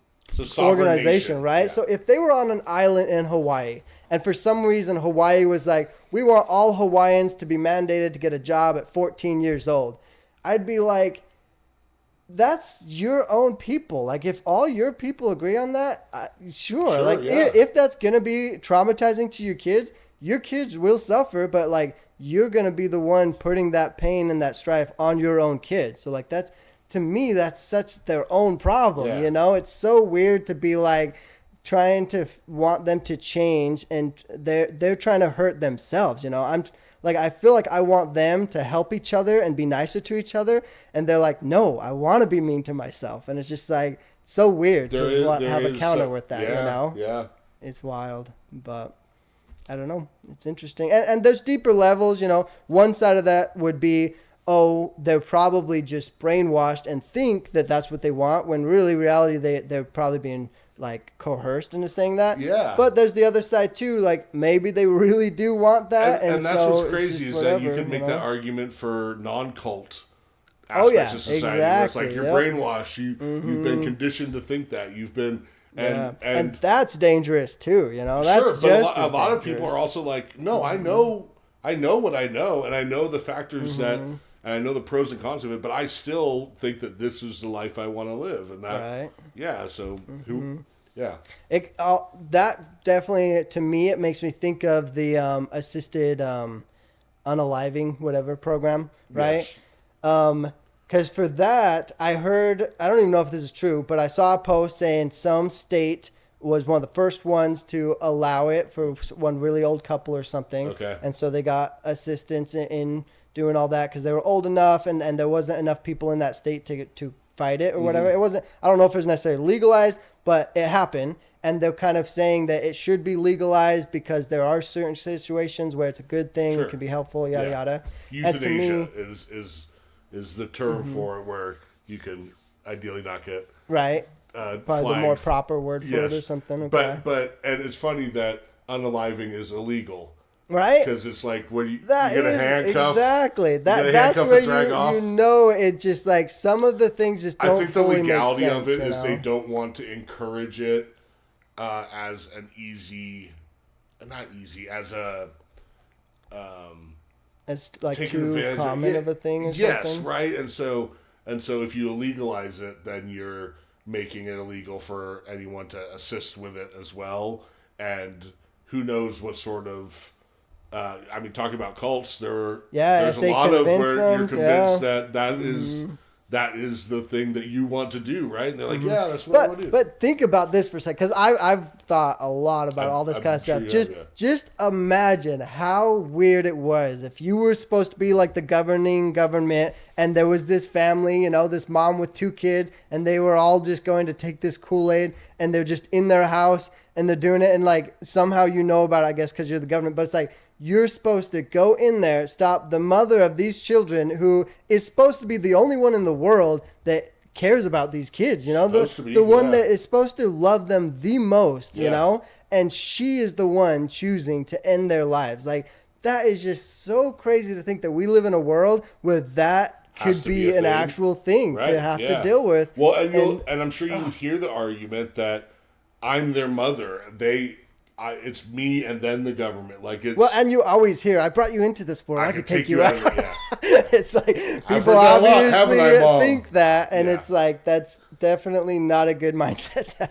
organization, right? Yeah. So if they were on an island in Hawaii and for some reason Hawaii was like, we want all Hawaiians to be mandated to get a job at 14 years old, I'd be like, that's your own people. Like, if all your people agree on that, sure. Like, if that's going to be traumatizing to your kids will suffer, but, like, you're going to be the one putting that pain and that strife on your own kids. So, like, that's, to me, that's such their own problem, you know? It's so weird to be, like, trying to want them to change, and they're trying to hurt themselves, you know? I feel like I want them to help each other and be nicer to each other. And they're like, no, I want to be mean to myself. And it's just like, so weird to have a counter with that, you know? Yeah. It's wild, but I don't know. It's interesting. And there's deeper levels, you know. One side of that would be, they're probably just brainwashed and think that that's what they want, when really reality, they're probably being like coerced into saying that. Yeah. But there's the other side too. Like, maybe they really do want that. And that's so what's crazy is that you can make that argument for non-cult aspects of society. Exactly. Where it's like you're brainwashed. You've been conditioned to think that. You've been and that's dangerous too. You know, that's sure, but a lot of people are also like, no, I know what I know, and I know the factors that. And I know the pros and cons of it, but I still think that this is the life I want to live, and that, So that definitely, to me, it makes me think of the assisted unaliving whatever program, right? Because for that, I heard, I don't even know if this is true, but I saw a post saying some state was one of the first ones to allow it for one really old couple or something. Okay. And so they got assistance in doing all that because they were old enough and there wasn't enough people in that state to fight it or whatever. It wasn't, I don't know if it was necessarily legalized, but it happened. And they're kind of saying that it should be legalized because there are certain situations where it's a good thing, it can be helpful, yada, yada. Euthanasia is the term for it, where you can ideally not get probably flagged. The more proper word for it or something. Okay. But and it's funny that unaliving is illegal. Right? Because it's like, when you get a handcuff. Exactly. That's where you know it just like some of the things just don't fully make sense. I think the legality of it is they don't want to encourage it as an easy, as a... as like too common of a thing or something? Yes, right? And so if you illegalize it, then you're making it illegal for anyone to assist with it as well. And who knows what sort of... talking about cults, there's a lot of where you're convinced that is that is the thing that you want to do, right? And they're like, yeah, that's what I want to do. But think about this for a second, because I've thought a lot about all this kind of stuff. Just imagine how weird it was if you were supposed to be like the governing government, and there was this family, you know, this mom with 2 kids, and they were all just going to take this Kool-Aid, and they're just in their house, and they're doing it, and like somehow you know about it, I guess, because you're the government, but it's like, you're supposed to go in there, stop the mother of these children, who is supposed to be the only one in the world that cares about these kids, you know, the one that is supposed to love them the most, you know, and she is the one choosing to end their lives. Like, that is just so crazy to think that we live in a world where that could be an actual thing to have to deal with. Well, and I'm sure you would hear the argument that I'm their mother. It's me and then the government. Like, it's and you always hear, I brought you into this world. I could take you out. It's like people obviously think that, and it's like that's definitely not a good mindset to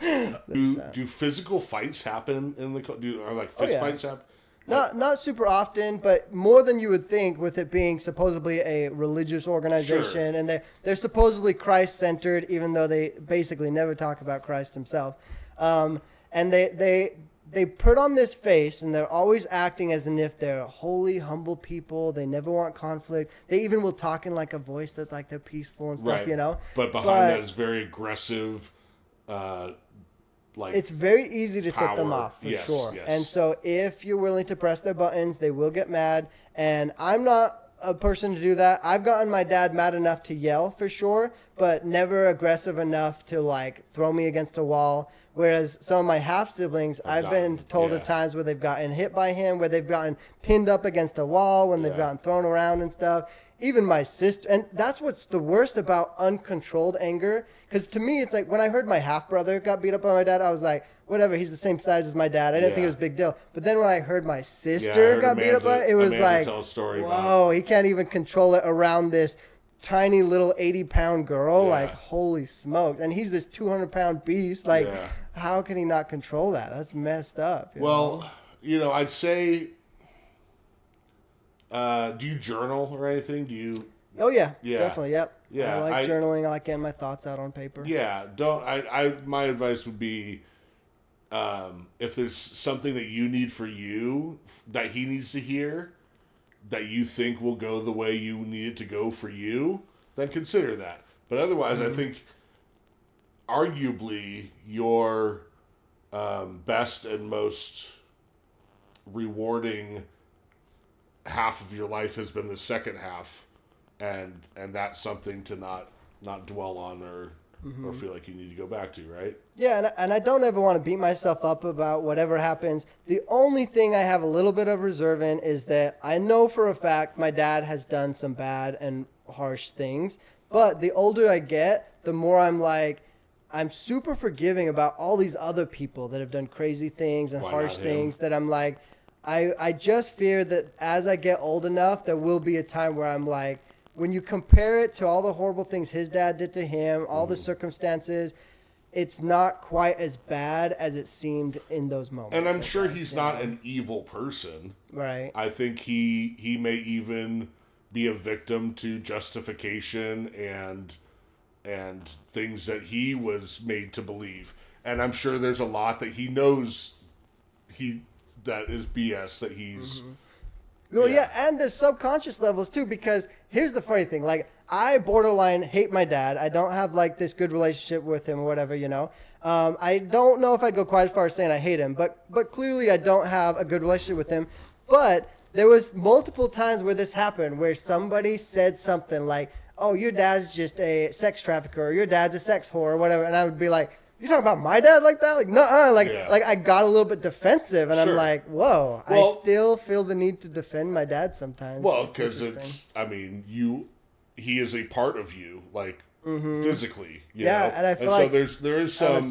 have. Do physical fights happen in the? Or like fist fights happen? Not super often, but more than you would think, with it being supposedly a religious organization, and they're supposedly Christ-centered, even though they basically never talk about Christ himself. And they put on this face, and they're always acting as if they're holy, humble people. They never want conflict. They even will talk in like a voice that like they're peaceful and stuff, you know. But behind that is very aggressive. It's very easy to set them off for sure. Yes. And so if you're willing to press their buttons, they will get mad. And I'm not a person to do that. I've gotten my dad mad enough to yell for sure, but never aggressive enough to like throw me against a wall. Whereas some of my half siblings, I've been told of times where they've gotten hit by him, where they've gotten pinned up against a wall, when they've gotten thrown around and stuff. Even my sister, and that's what's the worst about uncontrolled anger. Because to me, it's like when I heard my half brother got beat up by my dad, I was like, whatever, he's the same size as my dad. I didn't think it was a big deal. But then when I heard my sister got beat up by it, it was like, whoa, he can't even control it around this tiny little 80-pound girl. Like, holy smokes. And he's this 200-pound beast. Like, how can he not control that? That's messed up. You know, I'd say, do you journal or anything? Do you? Oh, yeah. Definitely. Yep. Yeah. I like journaling. I like getting my thoughts out on paper. Yeah. My advice would be, if there's something that you need for you, that he needs to hear, that you think will go the way you need it to go for you, then consider that. But otherwise, I think arguably your best and most rewarding half of your life has been the second half, and that's something to not dwell on or feel like you need to go back to, right? Yeah, and I don't ever want to beat myself up about whatever happens. The only thing I have a little bit of reserve in is that I know for a fact my dad has done some bad and harsh things, but the older I get, the more I'm super forgiving about all these other people that have done crazy things and harsh things that I'm like, I just fear that as I get old enough, there will be a time where I'm like, when you compare it to all the horrible things his dad did to him, all the circumstances, it's not quite as bad as it seemed in those moments. And I'm sure he's not an evil person. Right. I think he may even be a victim to justification and things that he was made to believe. And I'm sure there's a lot that he knows that is BS that he's... Well, yeah, and there's subconscious levels too, because here's the funny thing. Like, I borderline hate my dad. I don't have like this good relationship with him or whatever, you know. I don't know if I'd go quite as far as saying I hate him, but clearly I don't have a good relationship with him. But there was multiple times where this happened, where somebody said something like, oh, your dad's just a sex trafficker, or your dad's a sex whore, or whatever, and I would be like, you talking about my dad like that? Like, nuh-uh. Like I got a little bit defensive, and I'm like, whoa, I still feel the need to defend my dad sometimes. Well, because he is a part of you, like, physically. You know? And I feel like so there is some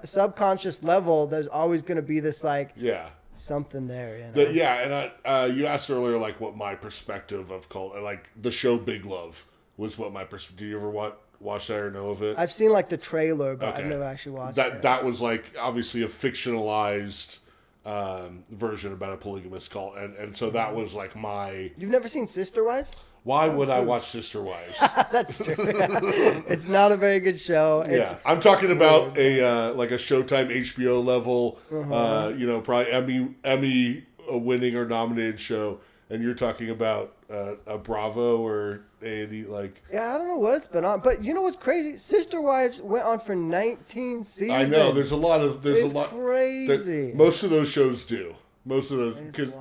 subconscious level, there's always going to be this, like, something there, you know? And you asked earlier, like, what my perspective of cult, like, the show Big Love was what my perspective. Do you ever watch that or know of it? I've seen like the trailer, but I've never actually watched it. That was like obviously a fictionalized version about a polygamous cult, and so that was like my... You've never seen Sister Wives? Why would I watch Sister Wives? That's true. It's not a very good show. Yeah, I'm talking about a like a Showtime HBO level, probably Emmy winning or nominated show, and you're talking about a Bravo or A&E like. Yeah, I don't know what it's been on, but you know what's crazy? Sister Wives went on for 19 seasons. I know there's a lot. Crazy. Most of those shows do. Most of those, because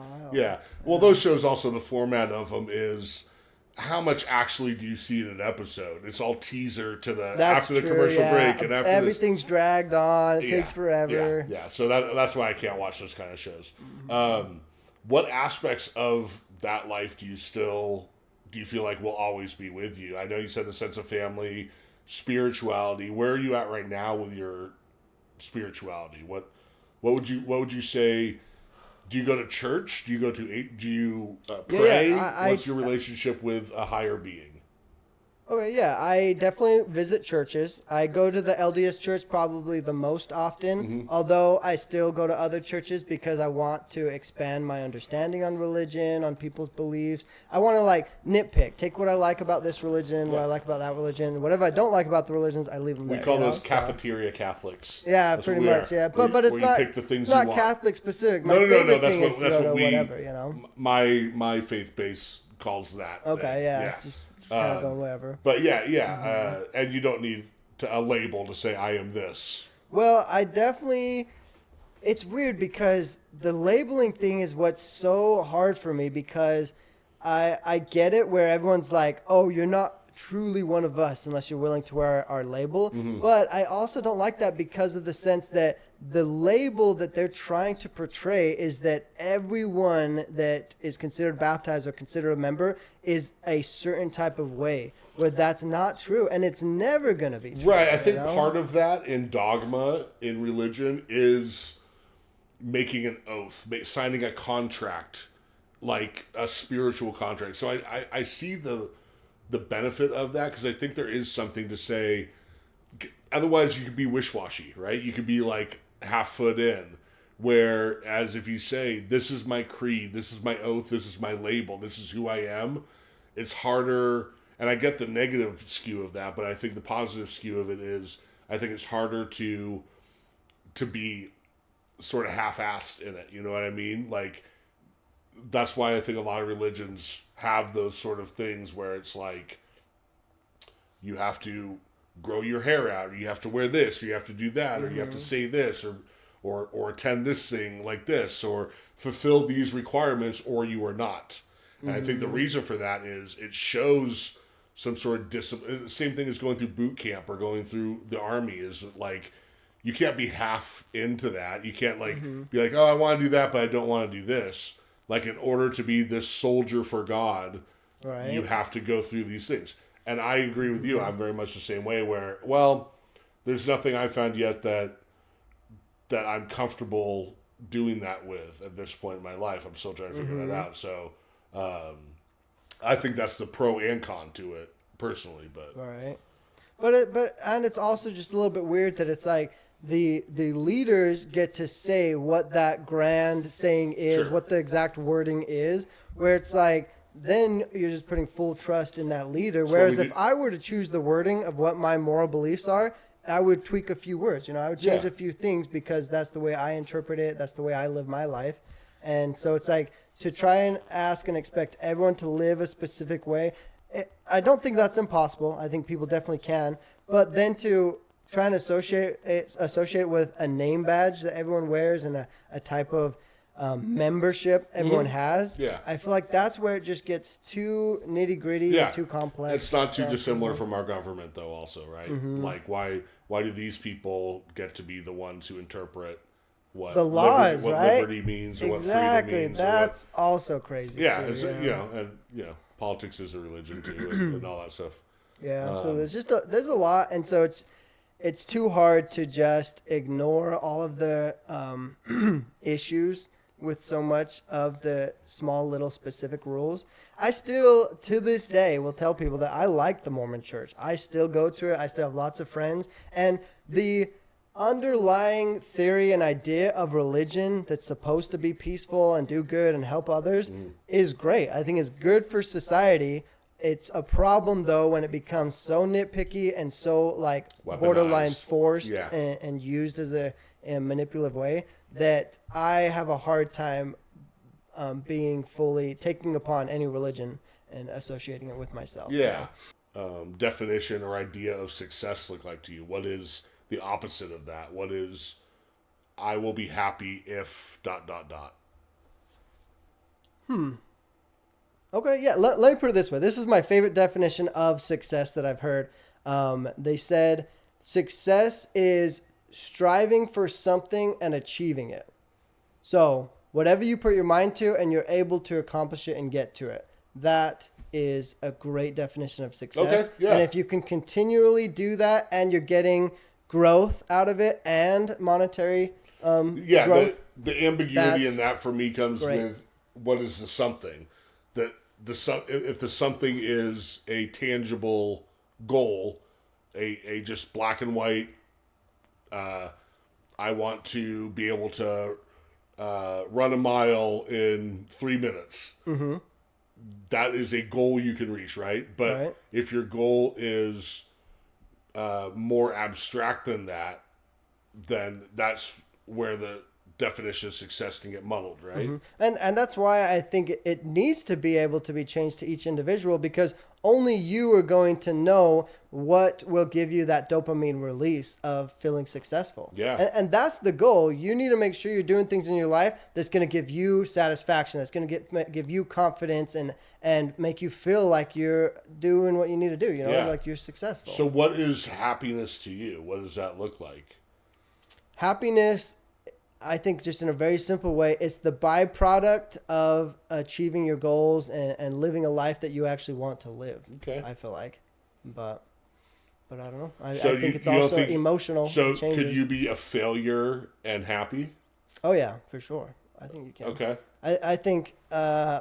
those shows also, the format of them is how much actually do you see in an episode? It's all teaser to after the commercial break, and after everything's dragged on. It takes forever. Yeah. So that's why I can't watch those kind of shows. What aspects of that life do you feel like will always be with you? I know you said the sense of family, spirituality. Where are you at right now with your spirituality? What would you say? Do you go to church? Do you pray? What's your relationship with a higher being? Okay, yeah, I definitely visit churches. I go to the LDS church probably the most often, although I still go to other churches because I want to expand my understanding on religion, on people's beliefs. I want to nitpick, take what I like about this religion, what I like about that religion. Whatever I don't like about the religions, I leave them there. We call those cafeteria Catholics. Yeah, that's pretty much. Yeah, but it's not. It's not Catholic specific. No. That's what we. Whatever. My faith base calls that. Okay. Yeah. Just kind of going whatever. But and you don't need a label to say I am this. Well, I definitely. It's weird because the labeling thing is what's so hard for me because I get it where everyone's like, oh, you're not truly one of us unless you're willing to wear our label. But I also don't like that because of the sense that the label that they're trying to portray is that everyone that is considered baptized or considered a member is a certain type of way, where that's not true, and it's never going to be true. Right. I think part of that in dogma, in religion, is making an oath, signing a contract, like a spiritual contract. So I see the benefit of that because I think there is something to say. Otherwise, you could be wish-washy, right? You could be like half foot in. Whereas if you say, this is my creed, this is my oath, this is my label, this is who I am, it's harder. And I get the negative skew of that, but I think the positive skew of it is, I think it's harder to be sort of half-assed in it. You know what I mean? Like, that's why I think a lot of religions have those sort of things where it's like, you have to grow your hair out, or you have to wear this, or you have to do that, or you have to say this, or attend this thing like this, or fulfill these requirements, or you are not. And I think the reason for that is it shows some sort of discipline. Same thing as going through boot camp or going through the army, is like, you can't be half into that. You can't be like, oh, I want to do that, but I don't want to do this. Like, in order to be this soldier for God, you have to go through these things. And I agree with you. I'm very much the same way where, there's nothing I've found yet that I'm comfortable doing that with at this point in my life. I'm still trying to figure that out. So I think that's the pro and con to it, personally. But right. But it's also just a little bit weird that it's like the leaders get to say what that grand saying is, what the exact wording is, where it's like, then you're just putting full trust in that leader. Whereas if I were to choose the wording of what my moral beliefs are, I would tweak a few words. I would change a few things because that's the way I interpret it. That's the way I live my life. And so it's like, to try and ask and expect everyone to live a specific way, I don't think that's impossible. I think people definitely can. But then to try and associate it with a name badge that everyone wears and a type of membership everyone has. Yeah. I feel like that's where it just gets too nitty gritty and too complex. It's not too dissimilar from our government, though. Also, right? Like, why do these people get to be the ones who interpret what the laws, what liberty means, or what freedom means? That's also crazy. Yeah, too, politics is a religion too, and all that stuff. Yeah, so there's a lot, and so it's too hard to just ignore all of the issues with so much of the small little specific rules. I still, to this day, will tell people that I like the Mormon Church. I still go to it. I still have lots of friends. And the underlying theory and idea of religion that's supposed to be peaceful and do good and help others is great. I think it's good for society. It's a problem though when it becomes so nitpicky and so like Weaponized. borderline forced Yeah. and used as a manipulative way that I have a hard time being fully taking upon any religion and associating it with myself. Yeah. Definition or idea of success look like to you? What is the opposite of that? What is I will be happy if ... Okay, yeah. Let me put it this way. This is my favorite definition of success that I've heard. They said success is striving for something and achieving it. So whatever you put your mind to and you're able to accomplish it and get to it, that is a great definition of success. Okay, yeah. And if you can continually do that and you're getting growth out of it and monetary growth, the ambiguity in that's that for me comes great. with what is the something that if the something is a tangible goal, a just black and white. I want to be able to run a mile in 3 minutes. Mm-hmm. That is a goal you can reach, right? But Right. if your goal is more abstract than that, then that's where the definition of success can get muddled, right? Mm-hmm. And that's why I think it needs to be able to be changed to each individual, because only you are going to know what will give you that dopamine release of feeling successful. Yeah. And that's the goal. You need to make sure you're doing things in your life that's going to give you satisfaction, that's going to give you confidence and make you feel like you're doing what you need to do, Yeah. like you're successful. So what is happiness to you? What does that look like? Happiness, I think, just in a very simple way, it's the byproduct of achieving your goals and living a life that you actually want to live. Okay. I feel like, but I don't know. I So think you it's don't also think- emotional. So changes. could you be a failure and happy? Oh yeah, for sure. I think you can. Okay. I think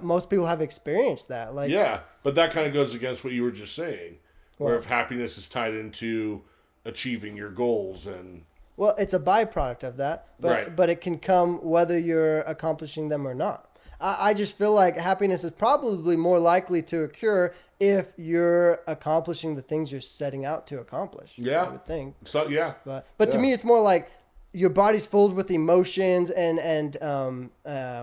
most people have experienced that. Like, Yeah, but that kind of goes against what you were just saying, where Well- if happiness is tied into achieving your goals and well, it's a byproduct of that, Right. but it can come whether you're accomplishing them or not. I just feel like happiness is probably more likely to occur if you're accomplishing the things you're setting out to accomplish. Yeah. I would think. so yeah. But to Yeah. me, it's more like your body's filled with emotions and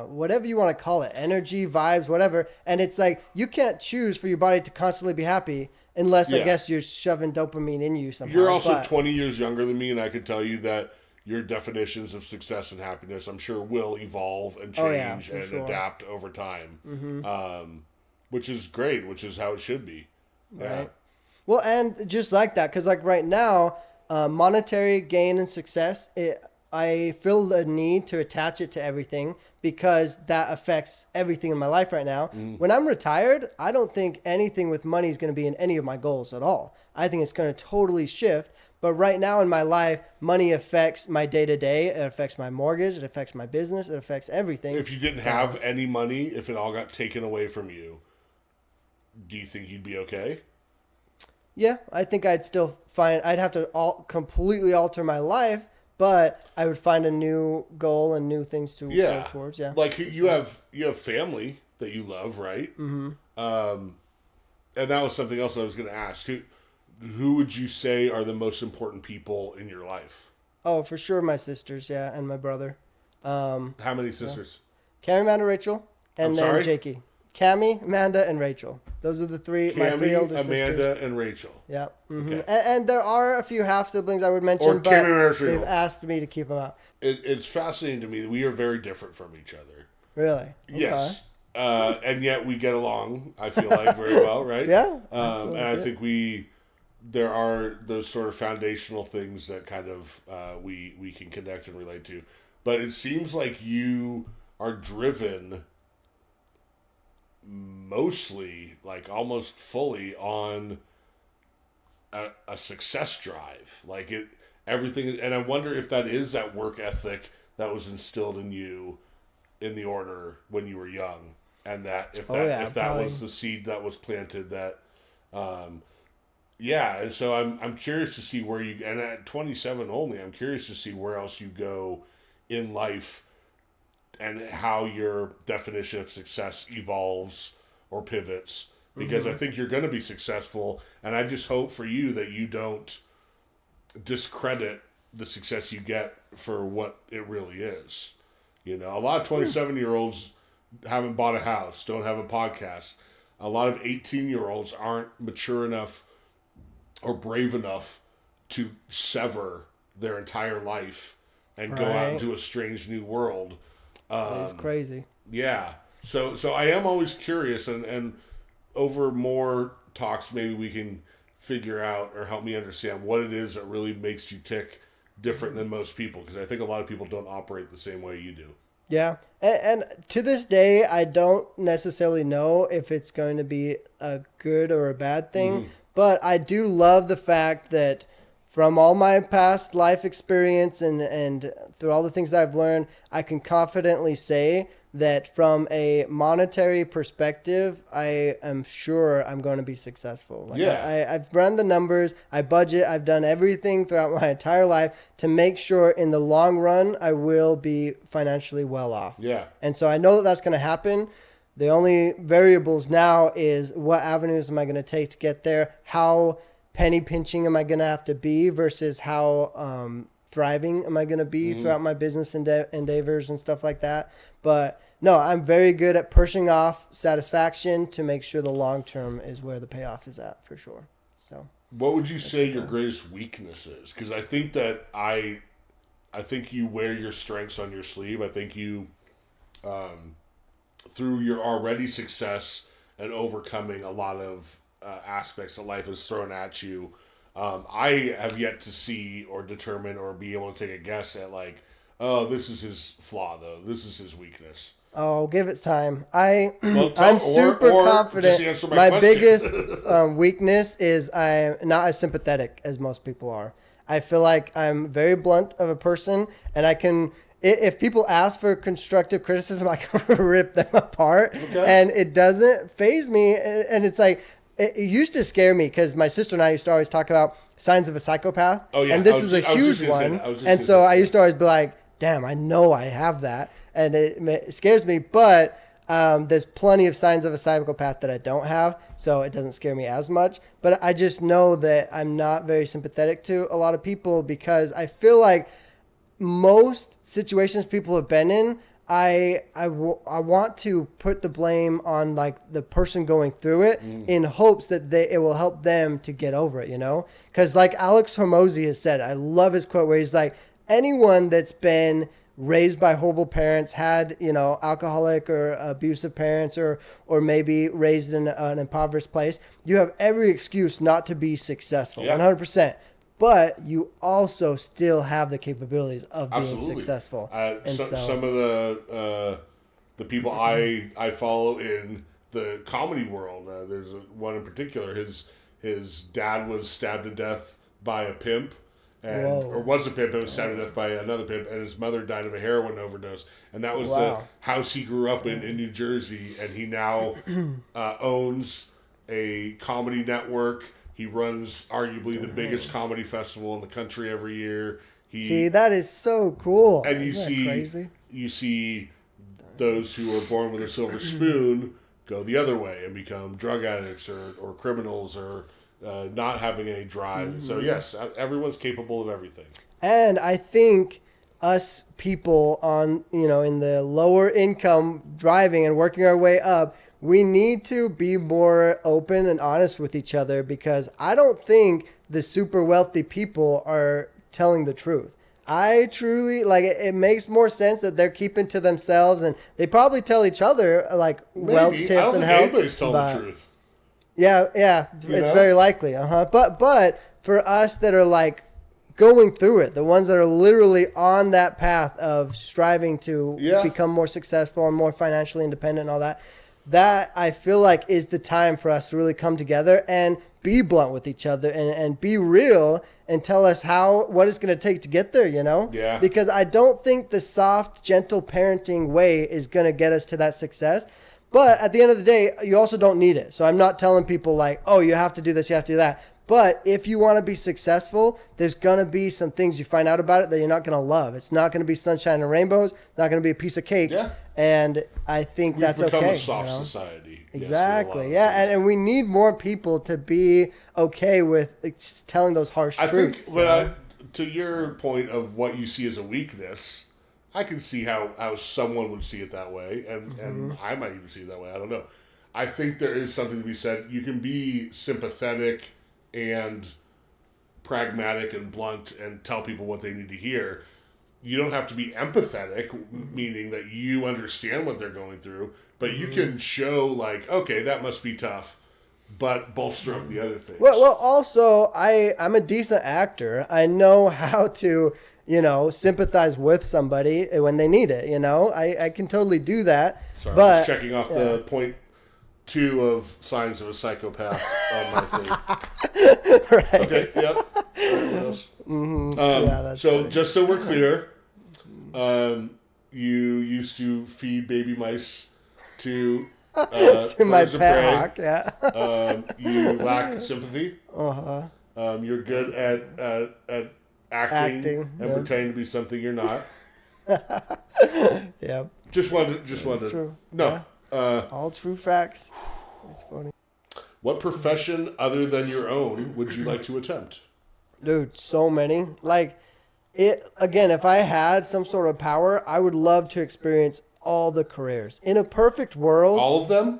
whatever you want to call it, energy, vibes, whatever. And it's like you can't choose for your body to constantly be happy unless I Yeah. guess you're shoving dopamine in you somehow. You're also But- 20 years younger than me, and I could tell you that your definitions of success and happiness, I'm sure, will evolve and change Oh, yeah, for and sure. adapt over time, which is great, which is how it should be. Yeah. Right. Well, and just like that, because like right now, monetary gain and success, I feel the need to attach it to everything because that affects everything in my life right now. When I'm retired, I don't think anything with money is going to be in any of my goals at all. I think it's going to totally shift. But right now in my life, money affects my day-to-day. It affects my mortgage. It affects my business. It affects everything. If you didn't have any money, if it all got taken away from you, do you think you'd be okay? Yeah, I think I'd still I'd have to completely alter my life, but I would find a new goal and new things to Yeah. go towards. Yeah. Like you have family that you love, right? Mm-hmm. And that was something else I was going to ask. Who would you say are the most important people in your life? Oh, for sure, my sisters, yeah, and my brother. How many sisters? Cami, Amanda, Rachel, and I'm then sorry? Jakey. Cami, Amanda, and Rachel. Those are the three. My three Cami, older Amanda, sisters. and Rachel. Yeah. Mm-hmm. Okay. And there are a few half siblings I would mention, Or but Cami and Rachel. they've asked me to keep them out. It's fascinating to me that we are very different from each other. Really? Okay. Yes. And yet we get along, I feel like, very well, right? Yeah. And I think there are those sort of foundational things that kind of we can connect and relate to. But it seems like you are driven mostly, like almost fully, on a success drive. Like everything, and I wonder if that is that work ethic that was instilled in you in the order when you were young, and that if that probably. was the seed that was planted, that yeah. And so I'm curious to see where you, and at 27 only, I'm curious to see where else you go in life and how your definition of success evolves or pivots because I think you're going to be successful. And I just hope for you that you don't discredit the success you get for what it really is. You know, a lot of 27-year-olds haven't bought a house, don't have a podcast. A lot of 18-year-olds aren't mature enough or brave enough to sever their entire life and go out into a strange new world. It's crazy. Yeah. So I am always curious, and over more talks, maybe we can figure out or help me understand what it is that really makes you tick different than most people, because I think a lot of people don't operate the same way you do. Yeah. And to this day, I don't necessarily know if it's going to be a good or a bad thing, but I do love the fact that from all my past life experience and through all the things that I've learned, I can confidently say that from a monetary perspective, I am sure I'm going to be successful. Like I've run the numbers, I budget, I've done everything throughout my entire life to make sure in the long run, I will be financially well off. Yeah. And so I know that that's going to happen. The only variables now is what avenues am I going to take to get there? How penny pinching am I going to have to be versus how thriving am I going to be throughout my business endeavors and stuff like that. But no, I'm very good at pushing off satisfaction to make sure the long term is where the payoff is at for sure. So what would you say your greatest weakness is? Because I think that I think you wear your strengths on your sleeve. I think you, through your already success and overcoming a lot of aspects that life has thrown at you, I have yet to see or determine or be able to take a guess at like, oh, this is his flaw though. This is his weakness. Oh, give it time. I'm super confident. My biggest weakness is I'm not as sympathetic as most people are. I feel like I'm very blunt of a person, and I can, if people ask for constructive criticism, I can rip them apart, and it doesn't faze me. And it's like, it used to scare me because my sister and I used to always talk about signs of a psychopath. Oh, yeah. And this is a huge one. And so I used to always be like, damn, I know I have that. And it scares me. But there's plenty of signs of a psychopath that I don't have. So it doesn't scare me as much. But I just know that I'm not very sympathetic to a lot of people because I feel like most situations people have been in, I want to put the blame on like the person going through it in hopes that it will help them to get over it, you know? Because like Alex Hormozy has said, I love his quote where he's like, anyone that's been raised by horrible parents, had, you know, alcoholic or abusive parents or maybe raised in an impoverished place, you have every excuse not to be successful, 100%. But you also still have the capabilities of being successful. Some of the people I follow in the comedy world, there's one in particular. His dad was stabbed to death by a pimp, or was a pimp and was stabbed to death by another pimp, and his mother died of a heroin overdose. And that was the house he grew up in New Jersey, and he now owns a comedy network. He runs arguably the biggest comedy festival in the country every year. See, that is so cool. And you see those who are born with a silver spoon go the other way and become drug addicts or criminals or not having any drive. So yes, everyone's capable of everything. And I think us people on, in the lower income driving and working our way up, we need to be more open and honest with each other because I don't think the super wealthy people are telling the truth. I truly, it makes more sense that they're keeping to themselves and they probably tell each other, wealth tips and help. I don't think anybody's telling the truth. Yeah, it's very likely. But for us that are going through it, the ones that are literally on that path of striving to become more successful and more financially independent and all that I feel like is the time for us to really come together and be blunt with each other and be real and tell us what it's going to take to get there, Yeah. Because I don't think the soft, gentle parenting way is going to get us to that success. But at the end of the day, you also don't need it. So I'm not telling people oh, you have to do this, you have to do that. But if you want to be successful, there's going to be some things you find out about it that you're not going to love. It's not going to be sunshine and rainbows. Not going to be a piece of cake. Yeah. And I think that's okay. We've become a soft society. Exactly. Yes, and we need more people to be okay with telling those harsh truths. I think, to your point of what you see as a weakness, I can see how someone would see it that way, and I might even see it that way. I don't know. I think there is something to be said. You can be sympathetic and pragmatic and blunt and tell people what they need to hear. You don't have to be empathetic, meaning that you understand what they're going through, but you can show like, okay, that must be tough, but bolster up the other things. Well, also, I'm a decent actor. I know how to, sympathize with somebody when they need it, I can totally do that. Sorry, but, I'm just checking off the point 2 of signs of a psychopath on my thing. Right. Okay, yep. What else? That's so funny. just so we're clear, you used to feed baby mice to to my birds of pet prey. hawk, yeah. You lack sympathy. Uh-huh. You're good at acting and pretending to be something you're not. Yeah. Just wanted. True. No. Yeah. All true facts. It's funny. What profession other than your own would you like to attempt? Dude, so many. Like, if I had some sort of power, I would love to experience all the careers. In a perfect world. All of them?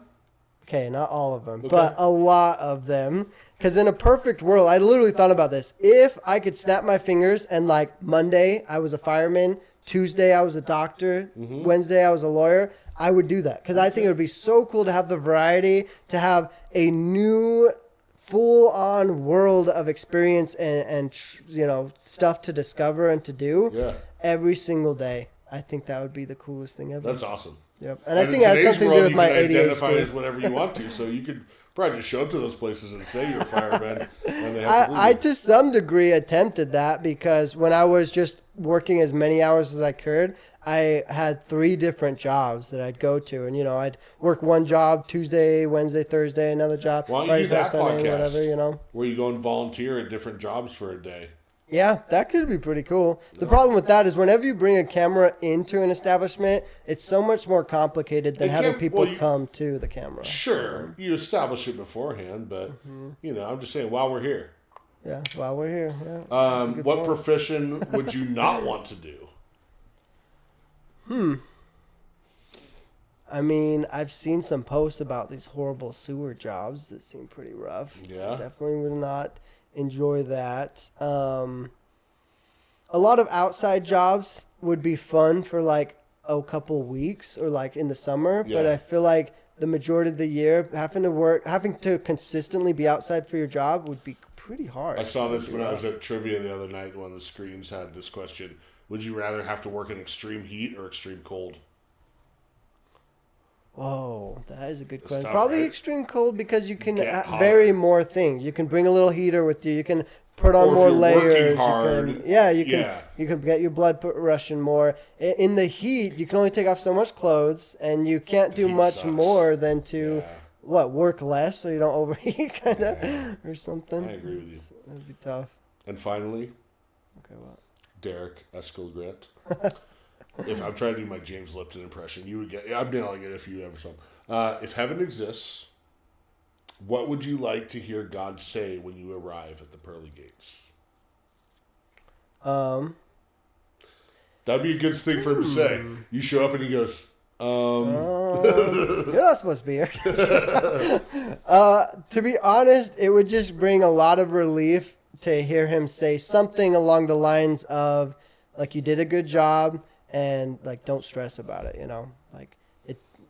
Okay, not all of them, but a lot of them. Because in a perfect world, I literally thought about this. If I could snap my fingers and like Monday, I was a fireman. Tuesday, I was a doctor. Wednesday, I was a lawyer. I would do that. Because I think it would be so cool to have the variety, to have a new full-on world of experience and stuff to discover and to do every single day. I think that would be the coolest thing ever. That's awesome. Yep. And I think it has something to do with my ADHD. You can identify as whatever you want to, so you could probably just show up to those places and say you're a fireman. And they have I to some degree attempted that because when I was just working as many hours as I could, I had 3 different jobs that I'd go to. And, I'd work one job Tuesday, Wednesday, Thursday, another job. Why don't Friday, you do that Sunday, podcast? whatever, Where you go and volunteer at different jobs for a day. Yeah, that could be pretty cool. The problem with that is whenever you bring a camera into an establishment, it's so much more complicated than having people come to the camera. Sure, you establish it beforehand, but, I'm just saying, while we're here. Yeah, while we're here. Yeah, what profession would you not want to do? I mean, I've seen some posts about these horrible sewer jobs that seem pretty rough. Yeah. Definitely would not enjoy that. A lot of outside jobs would be fun for like a couple weeks or like in the summer, but I feel like the majority of the year having to consistently be outside for your job would be pretty hard. I saw this when I was at trivia the other night. One of the screens had this question: would you rather have to work in extreme heat or extreme cold? Whoa, that is a good question. Tough, Probably right? extreme cold because you can Get vary more things. You can bring a little heater with you. You can put on Or if more you're layers. working hard, You can get your blood rushing more. In the heat, you can only take off so much clothes, and you can't do Heat much sucks. more than to work less so you don't overheat, kind of, or something. I agree with you. That'd be tough. And finally, Okay, what? Derek Eskelgret. If I'm trying to do my James Lipton impression, you would get. I'm nailing it if you ever saw him. If heaven exists, what would you like to hear God say when you arrive at the pearly gates? That'd be a good thing for him to say. You show up and he goes, You're not supposed to be here. To be honest, it would just bring a lot of relief to hear him say something along the lines of, like, you did a good job and, like, don't stress about it, Like,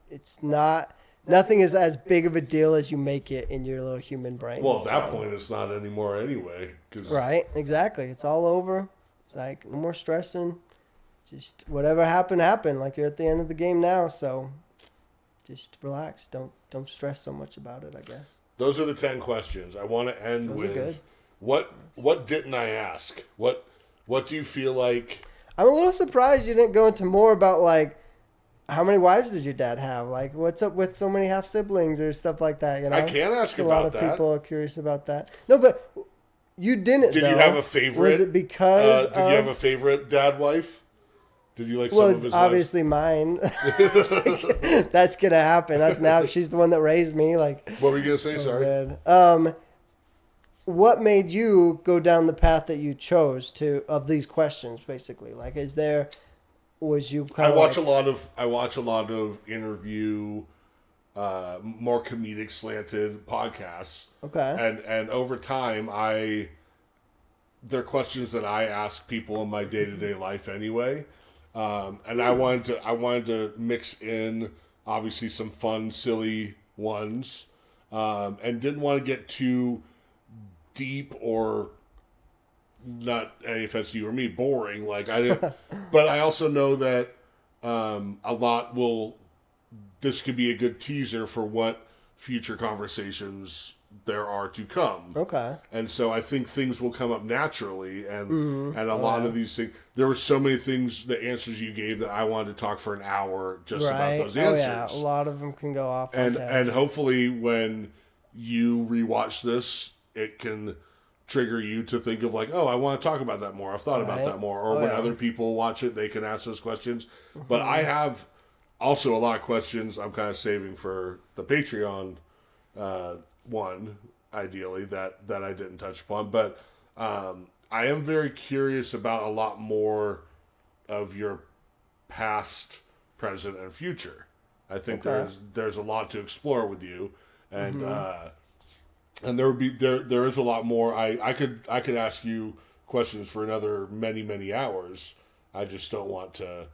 it's not... Nothing is as big of a deal as you make it in your little human brain. well, at that point, it's not anymore anyway. 'Cause Right, exactly. It's all over. It's like, no more stressing. Just whatever happened, happened. Like, you're at the end of the game now, so just relax. Don't stress so much about it, I guess. those are the 10 questions. I want to end Those are with, good. what didn't I ask? What do you feel like... I'm a little surprised you didn't go into more about, like, how many wives did your dad have? Like, what's up with so many half siblings or stuff like that? I can ask a about lot of that. people are curious about that. No, but You didn't. Did though. you have a favorite? Was it because? Did you have a favorite dad wife? Did you like some of his obviously wives? mine. That's gonna happen. That's now. She's the one that raised me. Like. What were you gonna say? Sorry. What made you go down the path that you chose of these questions? Basically, like, was you kind of? I watch a lot of interview, more comedic slanted podcasts. Okay. And over time, they're questions that I ask people in my day-to-day life anyway. And I wanted to mix in obviously some fun, silly ones, and didn't want to get too deep or, not any offense to you or me, boring. Like I didn't, but I also know that this could be a good teaser for what future conversations there are to come. Okay. And so I think things will come up naturally, and a lot of these things. There were so many things, the answers you gave, that I wanted to talk for an hour just about those answers. Oh yeah, a lot of them can go off. And hopefully when you rewatch this, it can trigger you to think of like, oh, I want to talk about that more. I've thought about that more. Or when other people watch it, they can ask those questions. But I have also a lot of questions I'm kind of saving for the Patreon one, ideally, that I didn't touch upon. But I am very curious about a lot more of your past, present, and future. I think there's a lot to explore with you, and there is a lot more. I could ask you questions for another many hours. I just don't want to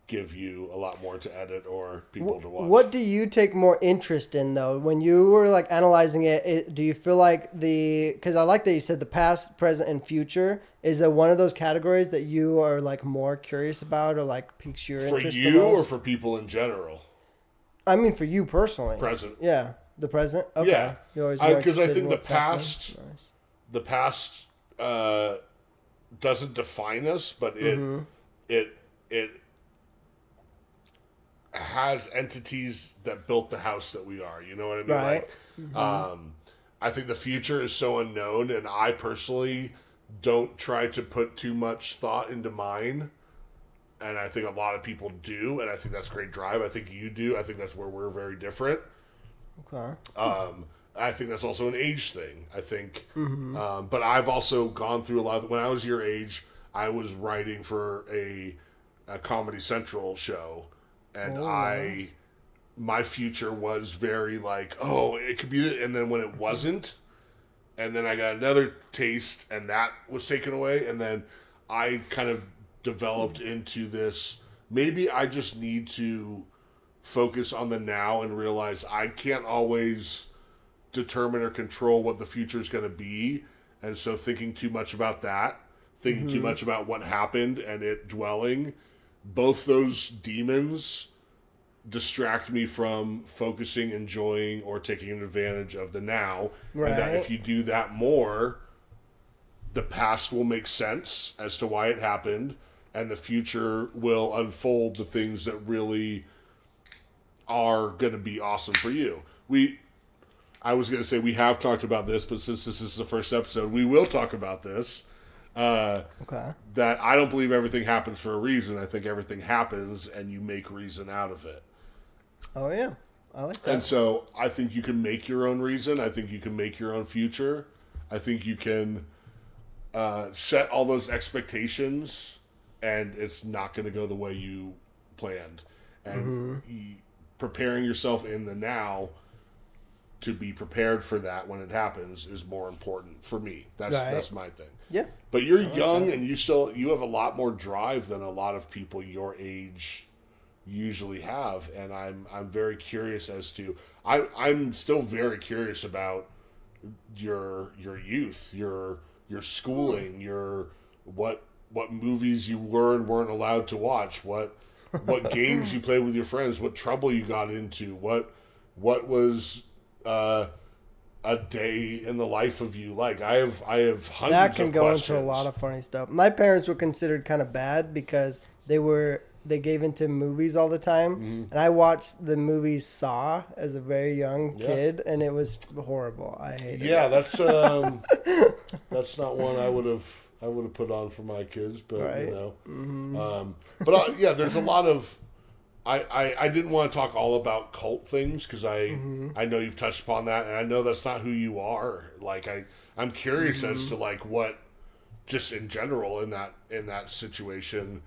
give you a lot more to edit or people to watch. What do you take more interest in, though, when you were like analyzing it? Do you feel like because I like that you said the past, present, and future, is that one of those categories that you are like more curious about or like piques your interest? For you or for people in general? I mean, for you personally. Present. Yeah, the present. Okay. Yeah, because I think the past, Nice. the past doesn't define us, but it has entities that built the house that we are. You know what I mean? Right. Like, I think the future is so unknown, and I personally don't try to put too much thought into mine. And I think a lot of people do, and I think that's great drive. I think you do. I think that's where we're very different. Okay. I think that's also an age thing. I think, but I've also gone through a lot. When I was your age, I was writing for a Comedy Central show, and nice. my future was very like, oh, it could be, and then when it wasn't, and then I got another taste, and that was taken away, and then I kind of developed into this. Maybe I just need to focus on the now and realize I can't always determine or control what the future is going to be, and so thinking too much about that, thinking too much about what happened and it dwelling, both those demons distract me from focusing, enjoying, or taking advantage of the now. Right. And that if you do that more, the past will make sense as to why it happened, and the future will unfold the things that really are going to be awesome for you. I was going to say we have talked about this, but since this is the first episode, we will talk about this. Okay. That I don't believe everything happens for a reason. I think everything happens and you make reason out of it. Oh, yeah. I like that. And so I think you can make your own reason. I think you can make your own future. I think you can set all those expectations, and it's not going to go the way you planned. And preparing yourself in the now to be prepared for that when it happens is more important for me. That's my thing. Yeah. But you're young and you have a lot more drive than a lot of people your age usually have, and I'm very curious as to I'm still very curious about your youth, your schooling, your what movies you were and weren't allowed to watch, what games you played with your friends, what trouble you got into, what was a day in the life of you like. I have hundreds of questions. That can go into a lot of funny stuff. My parents were considered kind of bad because they gave into movies all the time, and I watched the movie Saw as a very young kid, and it was horrible. I hated it. Yeah, that's That's not one I would have put on for my kids, but Right. you know. Mm-hmm. Yeah, there's a lot of. I didn't want to talk all about cult things because I know you've touched upon that, and I know that's not who you are. Like I'm curious as to like what, just in general in that situation,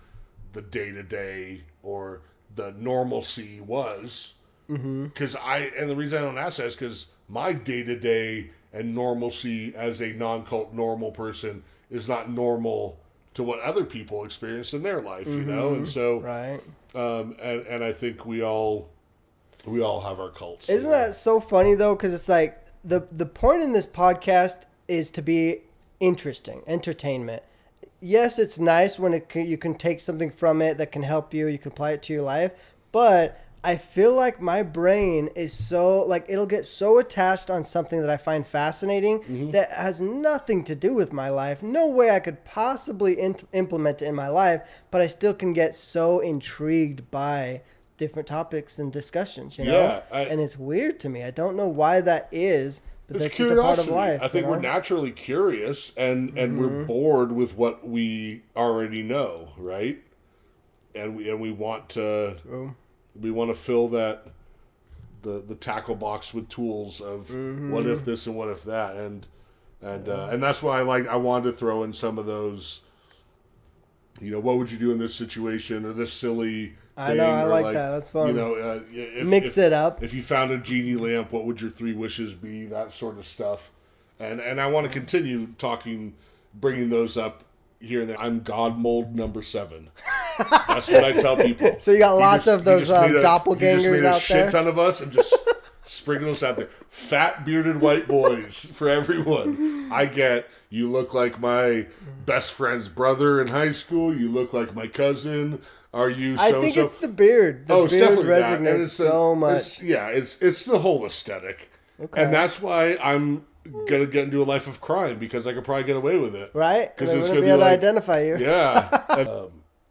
the day to day or the normalcy was. Because and the reason I don't ask that is because my day to day and normalcy as a non-cult normal person is not normal to what other people experience in their life, you know, and so Right. and I think we all have our cults. Isn't that so funny though? Because it's like the point in this podcast is to be interesting, entertainment. Yes, it's nice when you can take something from it that can help you. You can apply it to your life, but I feel like my brain is so like it'll get so attached on something that I find fascinating that has nothing to do with my life. No way I could possibly implement it in my life, but I still can get so intrigued by different topics and discussions, you know? And it's weird to me. I don't know why that is, but it's that's curiosity. just a part of life. I think we're naturally curious and we're bored with what we already know, right? And we want to True. We want to fill that the tackle box with tools of what if this and what if that, and that's why I wanted to throw in some of those, you know, what would you do in this situation or this silly I know, I like that. That's fun. You know, Mix it up. If you found a genie lamp, what would your 3 wishes be? That sort of stuff, and I want to continue bringing those up here and there. I'm God mold number 7. That's what I tell people. So you got lots of those doppelgangers you just made a out shit there. ton of us and just sprinkle us out there. Fat bearded white boys for everyone. I get you look like my best friend's brother in high school. You look like my cousin. Are you so? I think it's the beard. The it's beard definitely that. resonates so much. It's the whole aesthetic, and that's why I'm gonna get into a life of crime because I could probably get away with it, right? Because it's gonna be able to identify you.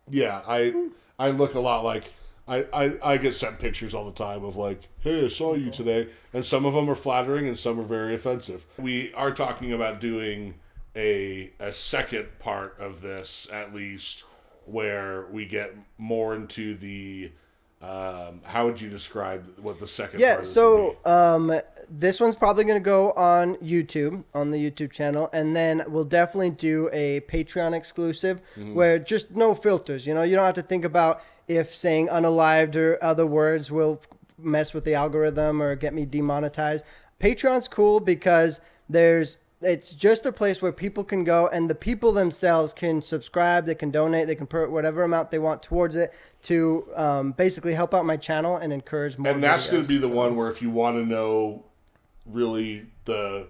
Yeah, I look a lot like I get sent pictures all the time of like, hey, I saw you today, and some of them are flattering and some are very offensive. We are talking about doing a second part of this at least, where we get more into the how would you describe what the second part is? So this one's probably going to go on YouTube, on the YouTube channel, and then we'll definitely do a Patreon exclusive where just no filters. You know, you don't have to think about if saying unalived or other words will mess with the algorithm or get me demonetized. Patreon's cool because it's just a place where people can go and the people themselves can subscribe, they can donate, they can put whatever amount they want towards it to basically help out my channel and encourage more. And that's going to be the one where if you want to know really the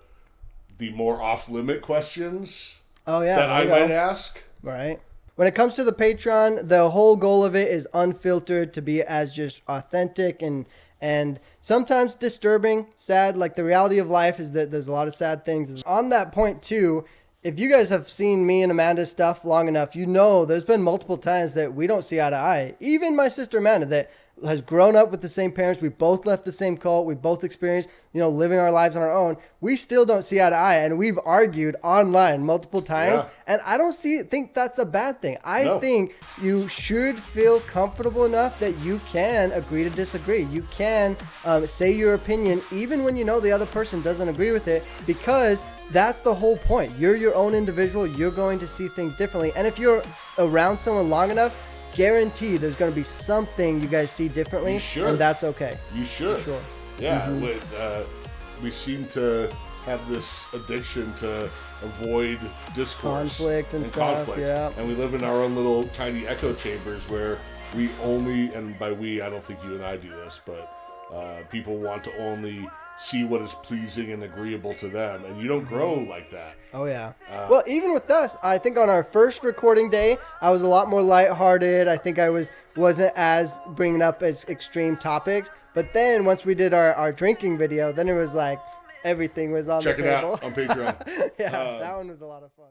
more off-limit questions that I might ask. Right. When it comes to the Patreon, the whole goal of it is unfiltered, to be as just authentic and sometimes disturbing, sad. Like the reality of life is that there's a lot of sad things. On that point too, if you guys have seen me and Amanda's stuff long enough, you know there's been multiple times that we don't see eye to eye. Even my sister Amanda that has grown up with the same parents. We both left the same cult. We both experienced, living our lives on our own. We still don't see eye to eye. And we've argued online multiple times. Yeah. And I don't think that's a bad thing. I think you should feel comfortable enough that you can agree to disagree. You can say your opinion even when you know the other person doesn't agree with it, because that's the whole point. You're your own individual. You're going to see things differently. And if you're around someone long enough, guarantee there's going to be something you guys see differently. You should. And that's okay. You should. Sure. Yeah. We seem to have this addiction to avoid discourse. Conflict and stuff. Conflict. Yeah. And we live in our own little tiny echo chambers where we only, and by we, I don't think you and I do this, but people want to only see what is pleasing and agreeable to them, and you don't grow like that. Oh yeah. Well, even with us, I think on our first recording day, I was a lot more lighthearted. I think I wasn't as bringing up as extreme topics. But then once we did our drinking video, then it was like everything was on the table. Check it out on Patreon. Yeah, that one was a lot of fun.